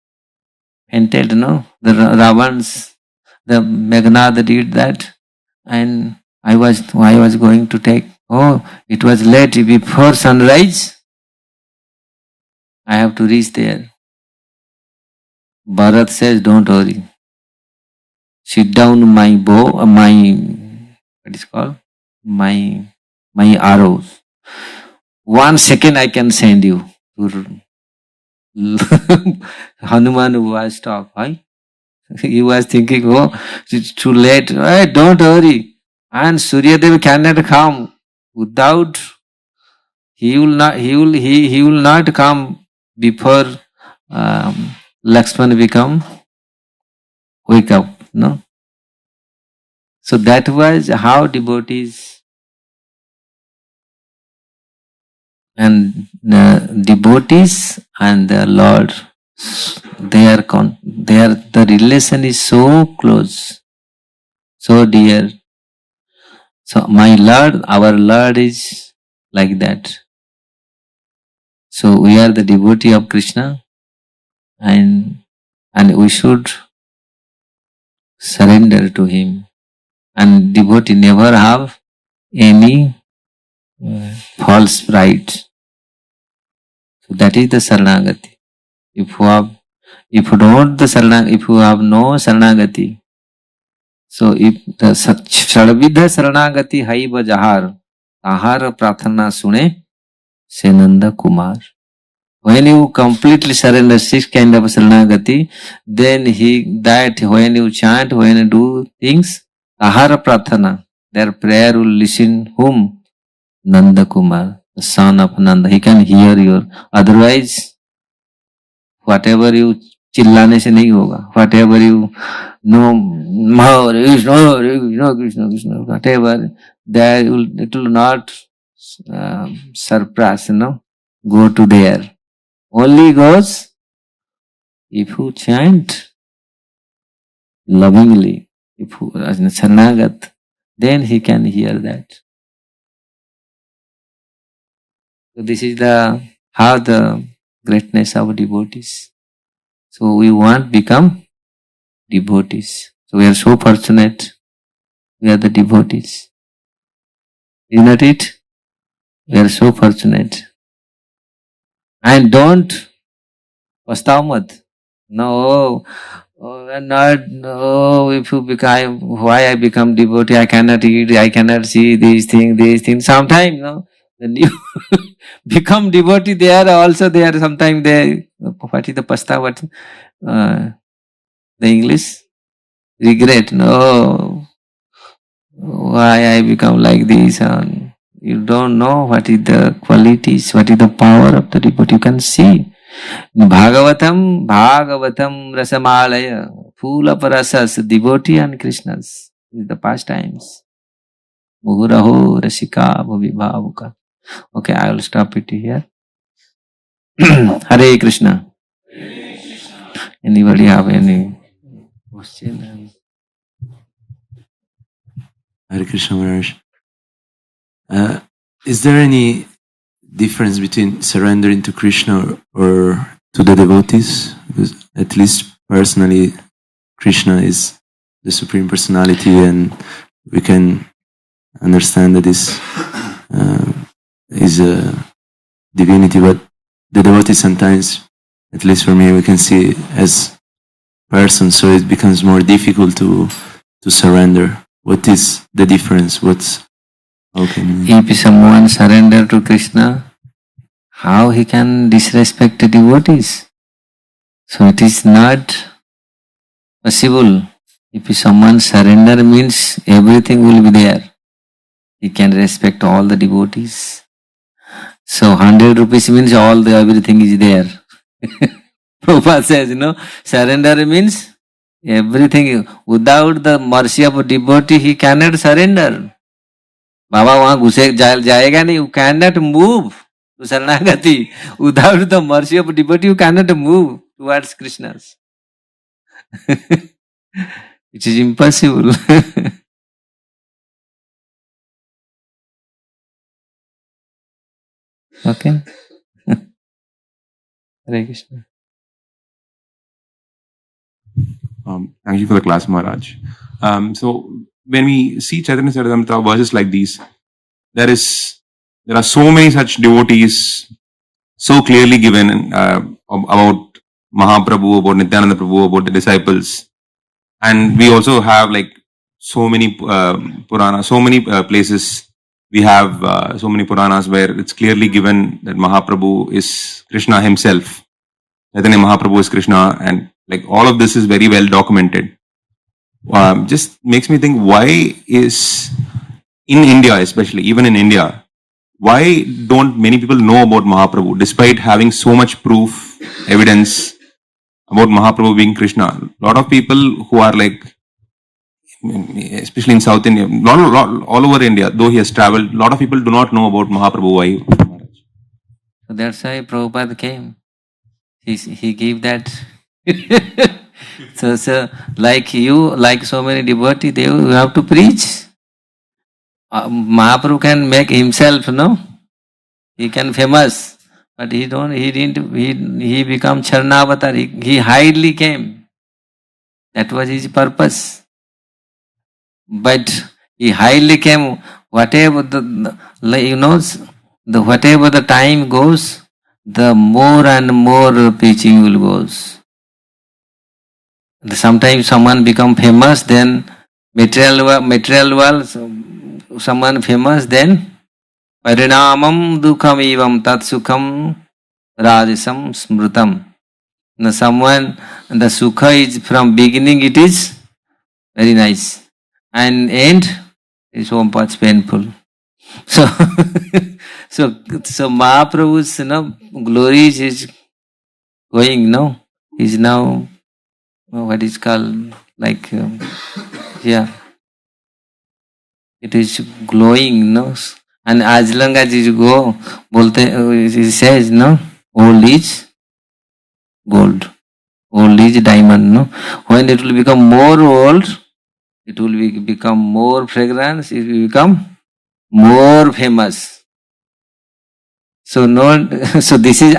fainted, the Ravans, the Meghnad did that, and I was going to take, it was late before sunrise, I have to reach there. Bharat says, don't worry. Sit down my bow, what is called? My arrows. 1 second I can send you. Hanuman was stopped. Why? He was thinking, it's too late. Hey, don't worry. And Suryadev cannot come without, he will not come before Lakshman wake up, no? So that was how devotees and the Lord, the relation is so close, so dear. So my Lord, our Lord is like that. So we are the devotee of Krishna, and we should surrender to him. And devotee never have any false pride. So that is the Saranagati. If you have no Saranagati, so if the Shadvidha Saranagati Haiva Jahar, Tahar Prathana Sune, Senanda Kumar. When you completely surrender 6 kind of Saranagati, then when you chant, when you do things, Tahara Prathana, their prayer will listen whom? Nanda Kumar, the son of Nanda. He can hear your. Otherwise, whatever you चिल्लाने से नहीं होगा. Whatever you know, Hare Krishna, Krishna Krishna, whatever, it will not surpass, go to there. Only goes if you chant lovingly, if you as a Sarnagat, then he can hear that. So this is how the greatness of devotees. So we want to become devotees. So we are so fortunate. We are the devotees. Isn't it? We are so fortunate. And don't pastav mat. No, if you become, why I become devotee, I cannot eat, I cannot see these things. Sometimes, when you become devotee, they are also there. Sometimes what is the pastav? What? The English? Regret. No, why I become like this? And you don't know what is the qualities, what is the power of the devotee. You can see. Bhagavatam Rasamalaya, full of rasas, devotee and Krishnas. This is the pastimes. Muhuraho Rasika Bhavibhavuka. Okay, I will stop it here. Hare Krishna. Anybody have any question? Hare Krishna Maharaj. Is there any difference between surrendering to Krishna or to the devotees? Because at least personally, Krishna is the Supreme Personality, and we can understand that this is a divinity, but the devotees sometimes, at least for me, we can see as person, so it becomes more difficult to surrender. What is the difference? If someone surrender to Krishna, how he can disrespect the devotees? So it is not possible. If someone surrender means everything will be there. He can respect all the devotees. So 100 rupees means everything is there. Prabhupada says, surrender means everything. Without the mercy of a devotee, he cannot surrender. Baba वहां घुसे जाएगा नहीं. You cannot move to Saranagati. Without the mercy of a devotee, you cannot move towards Krishna's. It is impossible. Okay. Hare Krishna. Thank you for the class, Maharaj. So when we see Chaitanya Charitamrita verses like these, there are so many such devotees so clearly given about Mahaprabhu, about Nityananda Prabhu, about the disciples, and we also have like so many Puranas, so many places. We have so many Puranas where it's clearly given that Mahaprabhu is Krishna himself. Chaitanya Mahaprabhu is Krishna, and like all of this is very well documented. Just makes me think, why is in India, especially even in India, why don't many people know about Mahaprabhu despite having so much proof, evidence about Mahaprabhu being Krishna? A lot of people who are like, especially in South India, all over India, though he has traveled, a lot of people do not know about Mahaprabhu. Why? So that's why Prabhupada came. He gave that. So like you, like so many devotees, you have to preach. Mahaprabhu can make himself, he can famous, but he become Charnavatar. He hidely came. That was his purpose. But he hidely came. Whatever whatever the time goes, the more and more preaching will goes. Sometimes someone become famous, then material world, someone famous, then parinamam dukham evam tat sukham rajasam smrutam. Now someone, the sukha is from beginning, it is very nice, and end is so much painful. So so Mahaprabhu's glory is going, no? He's now, what is called, like, yeah, it is glowing, no? And as long as you go, he says, no? Old is gold. Old is diamond, no? When it will become more old, it will become more fragrance, it will become more famous. So no, so this is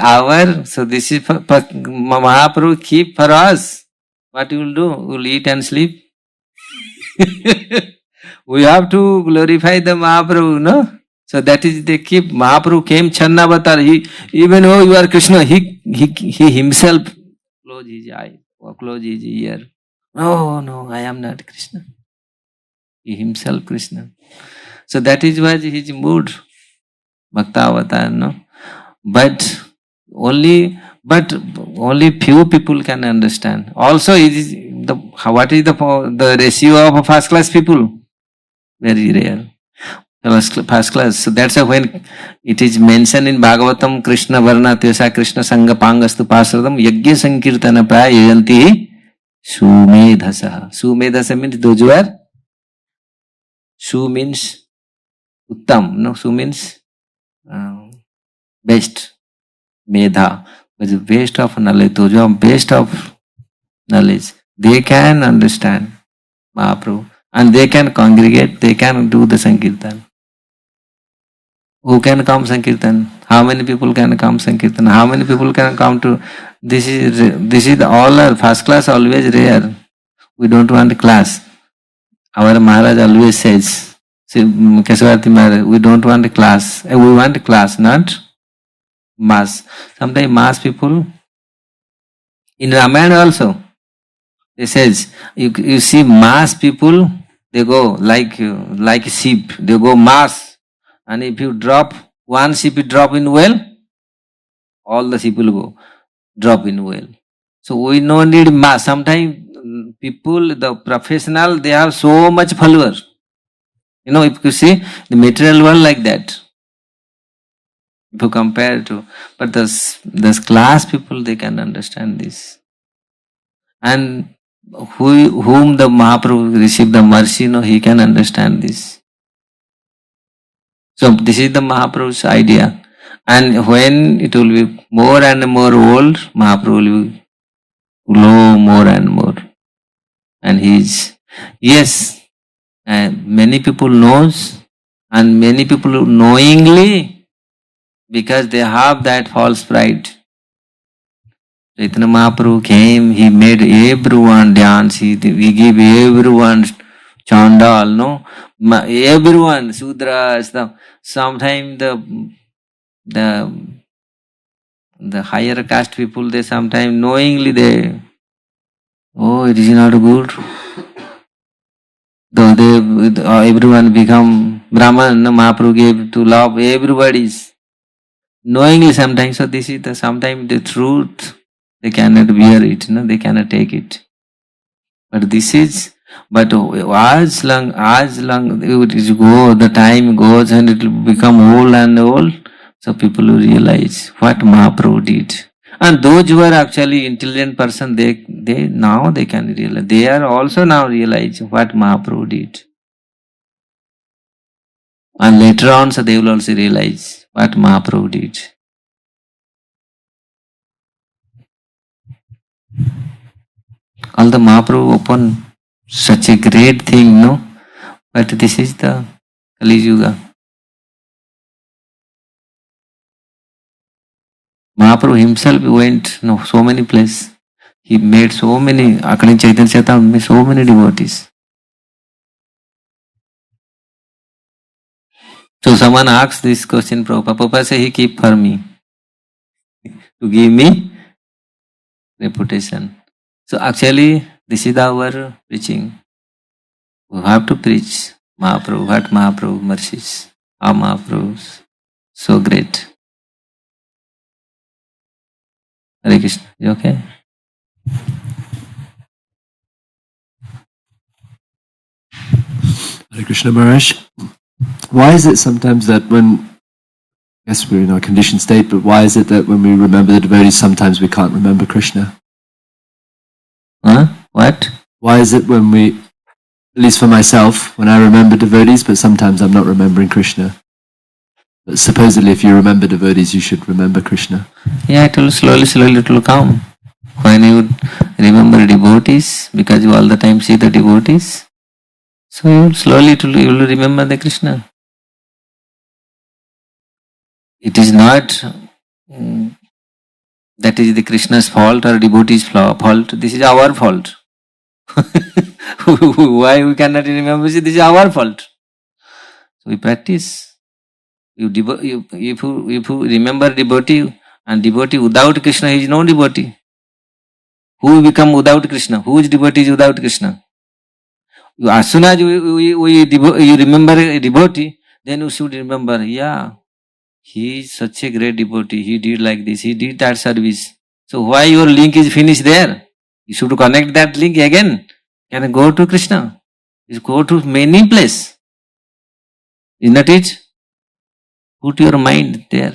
Mahaprabhu keep for us. What you will do? We will eat and sleep. We have to glorify the Mahaprabhu, no? So that is they keep. Mahaprabhu came Channavatar. Even though you are Krishna, he himself close his eye or close his ear. No, I am not Krishna. He himself Krishna. So that is why his mood. Bhakta avatar, no? But only few people can understand. Also, what is the ratio of first class people? Very rare. First class. So that's why when it is mentioned in Bhagavatam, Krishna Varna Tyasa Krishna Sangha Pangastu Pasradam Yagya Sankirtana Praya Yajanti Sumedhasa. Sumedhasa means those who are. Su means Uttam. No, Su means best. Medha. But the best of knowledge. Those who are best of knowledge. They can understand Mahaprabhu. And they can congregate. They can do the Sankirtan. Who can come Sankirtan? How many people can come Sankirtan? How many people can come to... This is all our first class, always rare. We don't want class. Our Maharaj always says, Keshavarti Maharaj, we don't want class. We want class, not mass. Sometimes mass people, in Ramayana also, it says, you see mass people, they go like sheep, they go mass. And if you drop one sheep, you drop in well, all the sheep will go drop in well. So we no need mass. Sometimes people, the professional, they have so much follower. You know, if you see the material world like that, if you compare to, but this class people, they can understand this. And whom the Mahaprabhu received the mercy, no, he can understand this. So this is the Mahaprabhu's idea. And when it will be more and more old, Mahaprabhu will glow more and more. And yes, many people knows, and many people knowingly, because they have that false pride. Chaitanya Mahaprabhu came, he made everyone dance, he gave everyone chandal, no? Everyone, Sudras, sometimes the higher caste people, they sometimes knowingly it is not good. Though everyone become Brahman, Mahaprabhu gave to love everybody's. Knowingly sometimes, so this is sometimes the truth, they cannot bear it, they cannot take it. But as long it is the time goes and it will become old and old, so people will realize what Mahaprabhu did. And those who are actually intelligent person, they can realize. They are also now realize what Mahaprabhu did. And later on, so they will also realize what Mahaprabhu did. Although Mahaprabhu opened such a great thing, no? But this is the Kali Yuga. Mahaprabhu himself went so many places. He made so many, according to Chaitanya Charitamrita, made so many devotees. So someone asked this question, Prabhupada said he keep for me, to give me reputation. So actually, this is our preaching. We have to preach Mahaprabhu, what Mahaprabhu mercies, how Mahaprabhu is so great. Hare Krishna, you okay? Hare Krishna Maharaj. Why is it sometimes that when Yes, we're in our conditioned state, but why is it that when we remember the devotees, sometimes we can't remember Krishna? Huh? What? Why is it when we, at least for myself, when I remember devotees, but sometimes I'm not remembering Krishna? But supposedly, if you remember devotees, you should remember Krishna. Yeah, it will slowly it will come. When you remember devotees, because you all the time see the devotees, so you will remember the Krishna. It is not that is the Krishna's fault or devotee's fault. This is our fault. Why we cannot remember? This is our fault. So we practice. If you remember devotee, and devotee without Krishna is no devotee. Who will become without Krishna? Who is devotee is without Krishna? As soon as you remember a devotee, then you should remember, yeah, he is such a great devotee. He did like this. He did that service. So why your link is finished there? You should connect that link again. Can go to Krishna. You go to many places. Isn't that it? Put your mind there.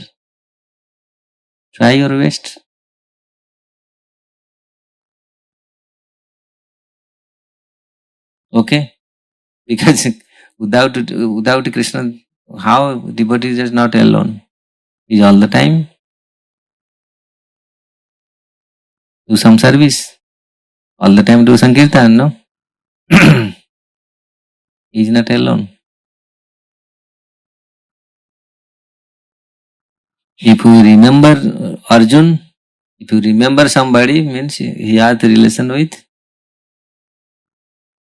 Try your best. Okay? Because without Krishna, how devotee is not alone? He is all the time. Do some service. All the time do Sankirtan, no? He is not alone. If you remember Arjun, if you remember somebody, means he has a relation with.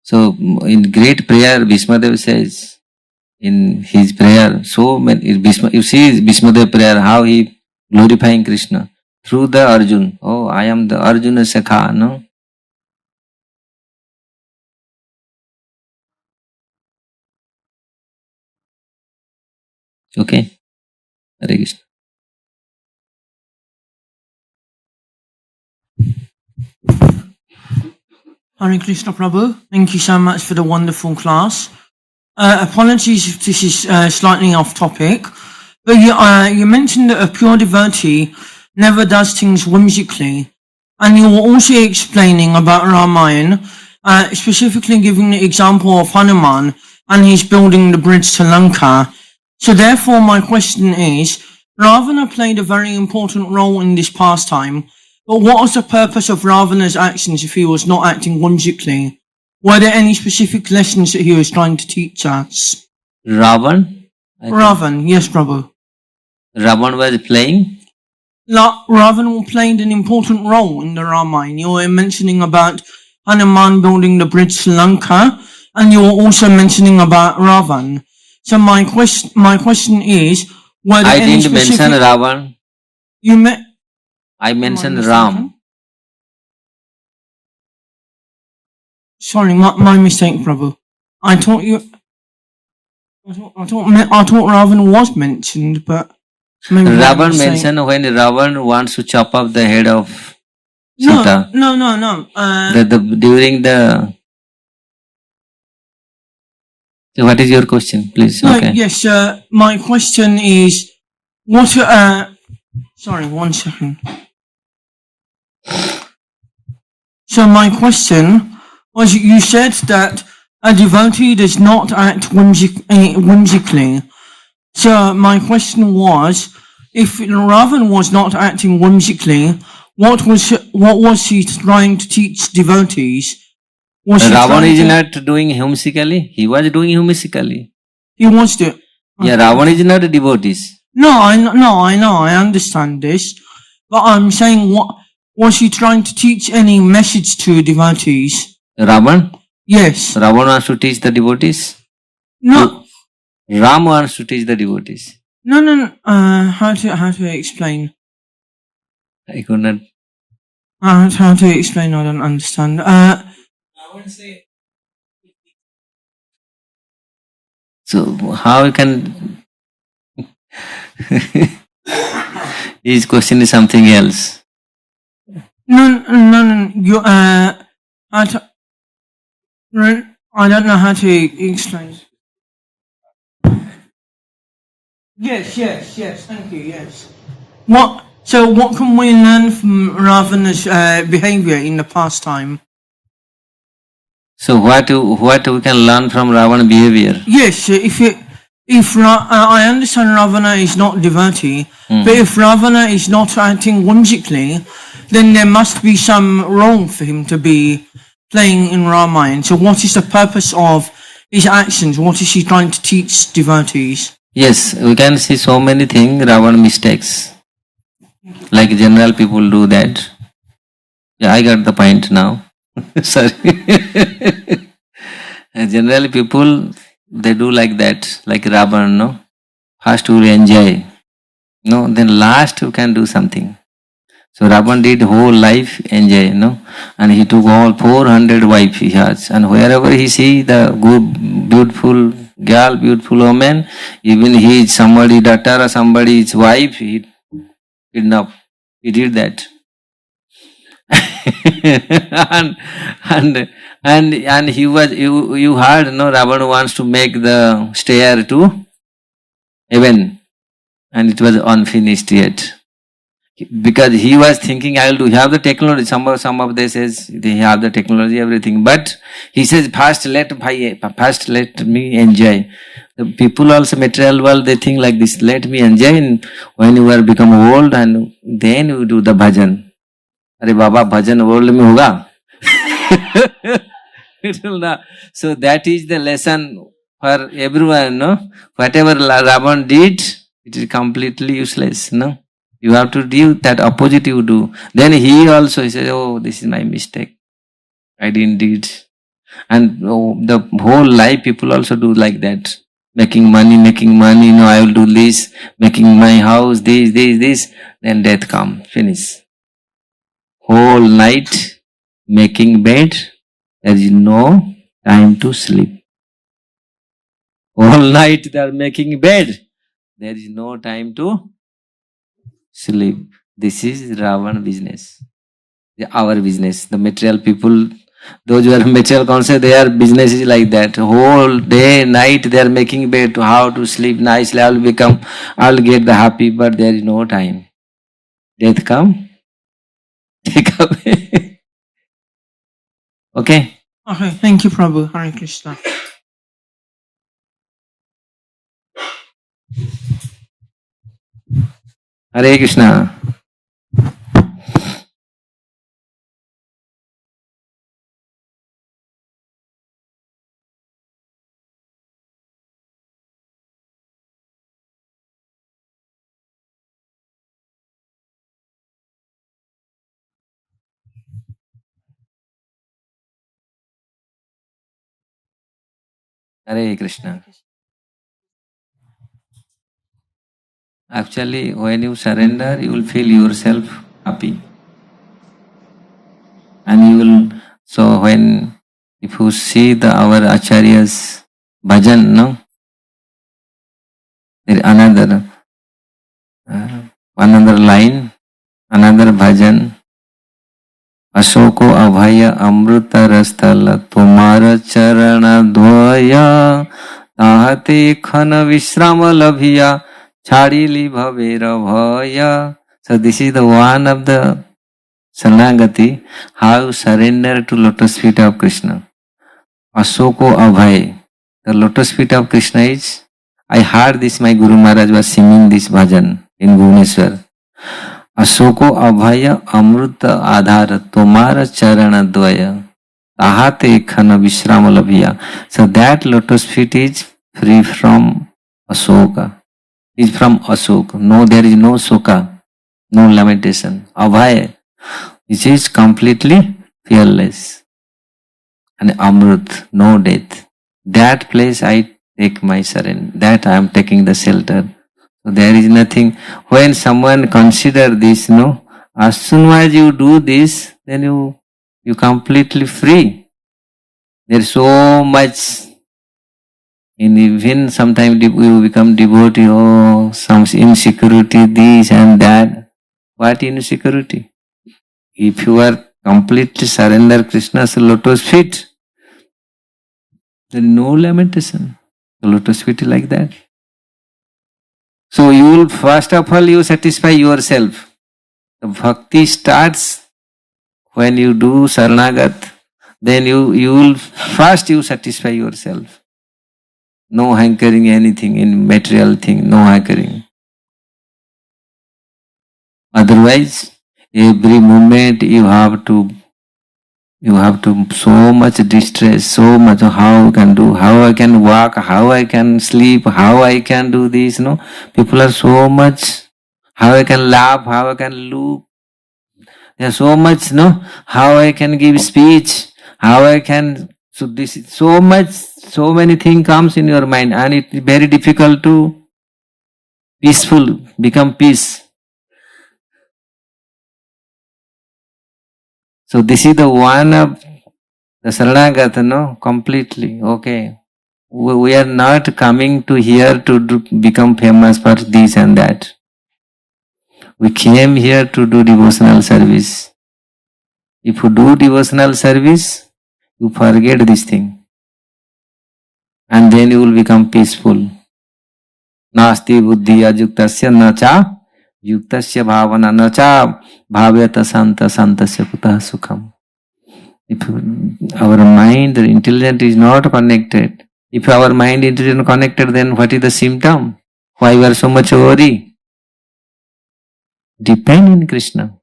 So in great prayer, Bhishmadev says, in his prayer, so many, you see Bhishmadev prayer, how he glorifying Krishna through the Arjun. Oh, I am the Arjuna Sakha, no? Okay? Hare Krishna. Hare Krishna Prabhu, thank you so much for the wonderful class. Apologies if this is slightly off topic, but you mentioned that a pure devotee never does things whimsically, and you were also explaining about Ramayana, specifically giving the example of Hanuman and he's building the bridge to Lanka. So therefore my question is, Ravana played a very important role in this pastime, but what was the purpose of Ravana's actions if he was not acting whimsically? Were there any specific lessons that he was trying to teach us? Ravan? Ravan, yes, Prabhu. Ravan was playing? Ravan played an important role in the Ramayana. You were mentioning about Hanuman building the bridge to Lanka, and you were also mentioning about Ravan. So my question is, were there any specific... I didn't mention Ravan. I mentioned Ram. Sorry, my mistake, Prabhu. I thought Ravan was mentioned, but maybe Ravan mentioned when Ravan wants to chop off the head of Sita. No. During the... So what is your question, please? No, okay. Yes, my question is, what... sorry, 1 second. So my question was, you said that a devotee does not act whimsically. So my question was, if Ravan was not acting whimsically, what was he trying to teach devotees? Ravan is not doing whimsically. He was doing whimsically. He wants to. Yeah, Ravan is not a devotee. No, I know, I understand this, but I'm saying, what was he trying to teach any message to devotees? Ravan? Yes. Ravan wants to teach the devotees? No. Ram wants to teach the devotees. No. How to explain? I could not. How to explain? I don't understand. So how you can? His question is something else. No. You I don't know how to explain. Yes. Thank you. Yes. What can we learn from Ravana's behavior in the past time? So what we can learn from Ravana behavior? Yes. I understand Ravana is not devotee, but if Ravana is not acting whimsically, then there must be some wrong for him to be playing in Ramayana. So what is the purpose of his actions? What is he trying to teach devotees? Yes, we can see so many things, Ravana mistakes. Like general people do that. Yeah, I got the point now. Sorry. Generally people, they do like that, like Ravana, no? First you will enjoy, no? Then last you can do something. So Ravana did whole life enjoy, no? And he took all 400 wives he has. And wherever he see the good, beautiful girl, beautiful woman, even he is somebody daughter or somebody's wife, he kidnap. He did that. and he was, you heard, no? Ravana wants to make the stair to heaven. And it was unfinished yet. Because he was thinking, I will do, have the technology. Some of they says they have the technology, everything. But he says, first let me enjoy. The people also, material world, they think like this, let me enjoy. And when you are become old, and then you do the bhajan. Arey Baba, bhajan old mein hoga. It will not. So that is the lesson for everyone, no? Whatever Ravana did, it is completely useless, no? You have to do that opposite you do. Then he also, he says, oh, this is my mistake. I didn't do it. And the whole life people also do like that. Making money, no, I will do this, making my house, this. Then death come, finish. Whole night making bed, there is no time to sleep. Whole night they are making bed, there is no time to sleep. This is Ravana business. Our business. The material people, those who are material conscious, their business is like that. Whole day, night they are making bed to how to sleep nicely. I'll get the happy, but there is no time. Death come, take away. Okay? Okay, thank you, Prabhu. Hare Krishna. Hare Krishna. Hare Krishna. Actually, when you surrender, you will feel yourself happy. And you will, so when, if you see our Acharya's bhajan, no? There is another line, another bhajan. अशोको अभय अमृत रस्थल तुम्हार चरण द्वया ताहते खन विश्राम लभिया छाड़ीली भवेर भया. So this is the one of the Sanagati, how surrender to lotus feet of Krishna. Asoko Abhay. The lotus feet of Krishna is, I heard this, my Guru Maharaj was singing this bhajan in Bhubaneswar. अशोको अभय अमृत आधार तुम्हार चरण द्वय ताहाते खन विश्राम लभिया. So that lotus feet is free from Asoka. Is from Asoka. No, there is no Soka, no lamentation. Abhay, it is completely fearless. And Amrut, no death. That place I take my surrender. That I am taking the shelter. So there is nothing. When someone consider this, no, as soon as you do this, then you completely free. There is so much. And even sometimes you become devotee, oh, some insecurity, this and that. What insecurity? If you are completely surrender Krishna's lotus feet, there is no lamentation. The lotus feet is like that. So you will, first of all, you satisfy yourself. The bhakti starts when you do saranagat, then you will first you satisfy yourself. No hankering anything in material thing, no hankering. Otherwise, every moment you have to so much distress, so much how I can do, how I can walk, how I can sleep, how I can do this, no? People are so much, how I can laugh, how I can look. There's so much, no? How I can give speech, how I can, so this is so much, so many things comes in your mind and it's very difficult to peaceful, become peace. So this is the one of the Saranagata, no? Completely, okay. We are not coming to here to become famous for this and that. We came here to do devotional service. If you do devotional service, you forget this thing. And then you will become peaceful. Nasti buddhi ajuktasya nacha yuktasya bhavana nacha bhavyata santa santasya kutah sukham. If our mind, the intelligence is not connected, if our mind intelligence connected, then what is the symptom? Why we are so much worry? Depend in Krishna.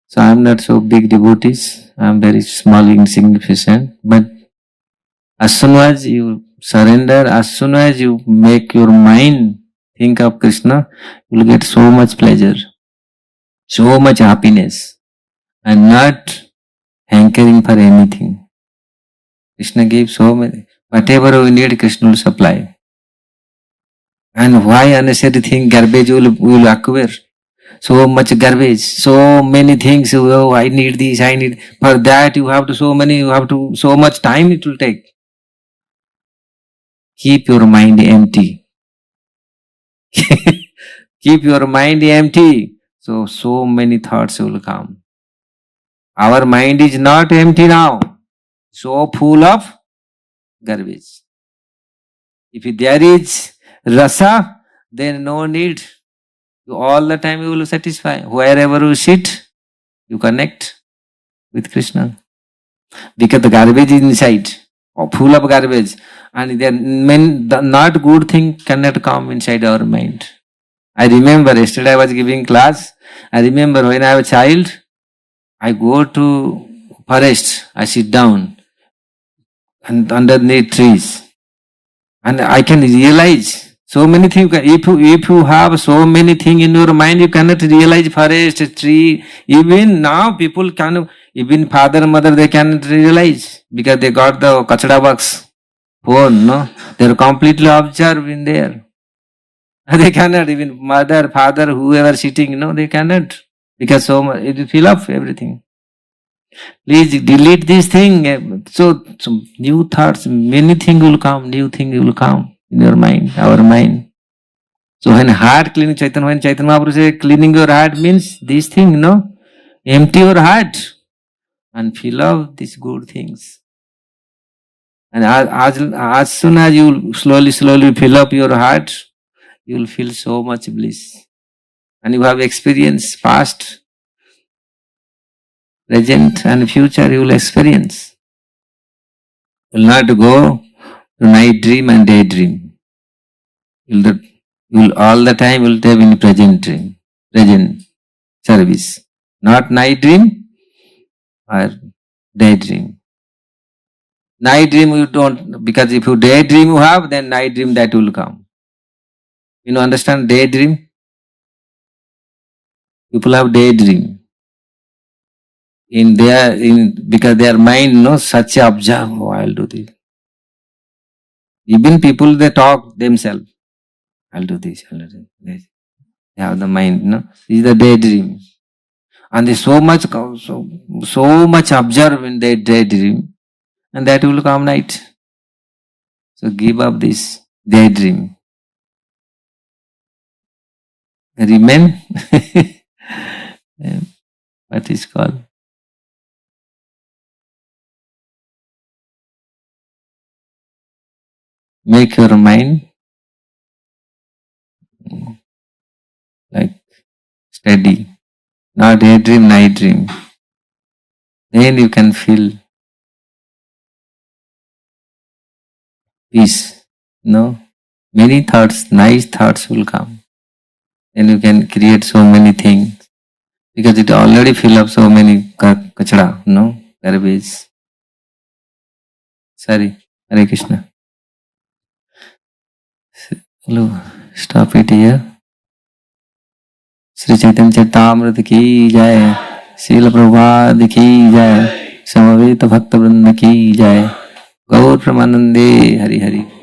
So I am not so big devotees. I am very small, insignificant. But as soon as you surrender, as soon as you make your mind think of Krishna, you will get so much pleasure, so much happiness, and not hankering for anything. Krishna gave so many. Whatever we need, Krishna will supply. And why unnecessary thing, garbage will acquire? So much garbage, so many things. Oh, I need this, I need. For that you have to so much time it will take. Keep your mind empty. Keep your mind empty. So many thoughts will come. Our mind is not empty now. So full of garbage. If there is rasa, then no need. All the time you will satisfy. Wherever you sit, you connect with Krishna. Because the garbage is inside, full of garbage. And the not good thing cannot come inside our mind. I remember yesterday I was giving class. I remember when I was a child, I go to forest, I sit down and underneath trees. And I can realize so many things. If you have so many things in your mind, you cannot realize forest, tree. Even now people can, even father, mother, they cannot realize because they got the kachada box phone, no? They're completely observed in there. They cannot, even mother, father, whoever sitting, no, they cannot. Because so much, it will fill up everything. Please delete this thing. So new thoughts, many things will come, new things will come in your mind, our mind. So when heart cleaning, when Chaitanya Mahaprabhu say cleaning your heart means this thing, no? Empty your heart and fill up these good things. And as soon as you slowly fill up your heart, you will feel so much bliss. And you have experienced past, present and future, you will experience. You will not go to night dream and daydream. You will all the time will have in present dream, present service. Not night dream or daydream. Night dream you don't, because if you daydream you have, then night dream that will come. You know, understand daydream? People have daydream. Because their mind knows such a observe, oh, I'll do this. Even people, they talk themselves. I'll do this, I'll do this. They have the mind, no? This is the daydream. And they so much observe in their daydream, and that will come night. So give up this daydream. Remain what is called make your mind like steady, not daydream, night dream. Then you can feel peace. No, many thoughts, nice thoughts will come. Then you can create so many things because it already fill up so many kachra, no, garbage. Sorry, Hare Krishna. Hello, stop it here. Shri Chaitanya Charitamrita की जय, श्रील प्रभुपाद की जय, समवेत भक्त वृंद की जय, गौर प्रेमानंदे हरि हरि।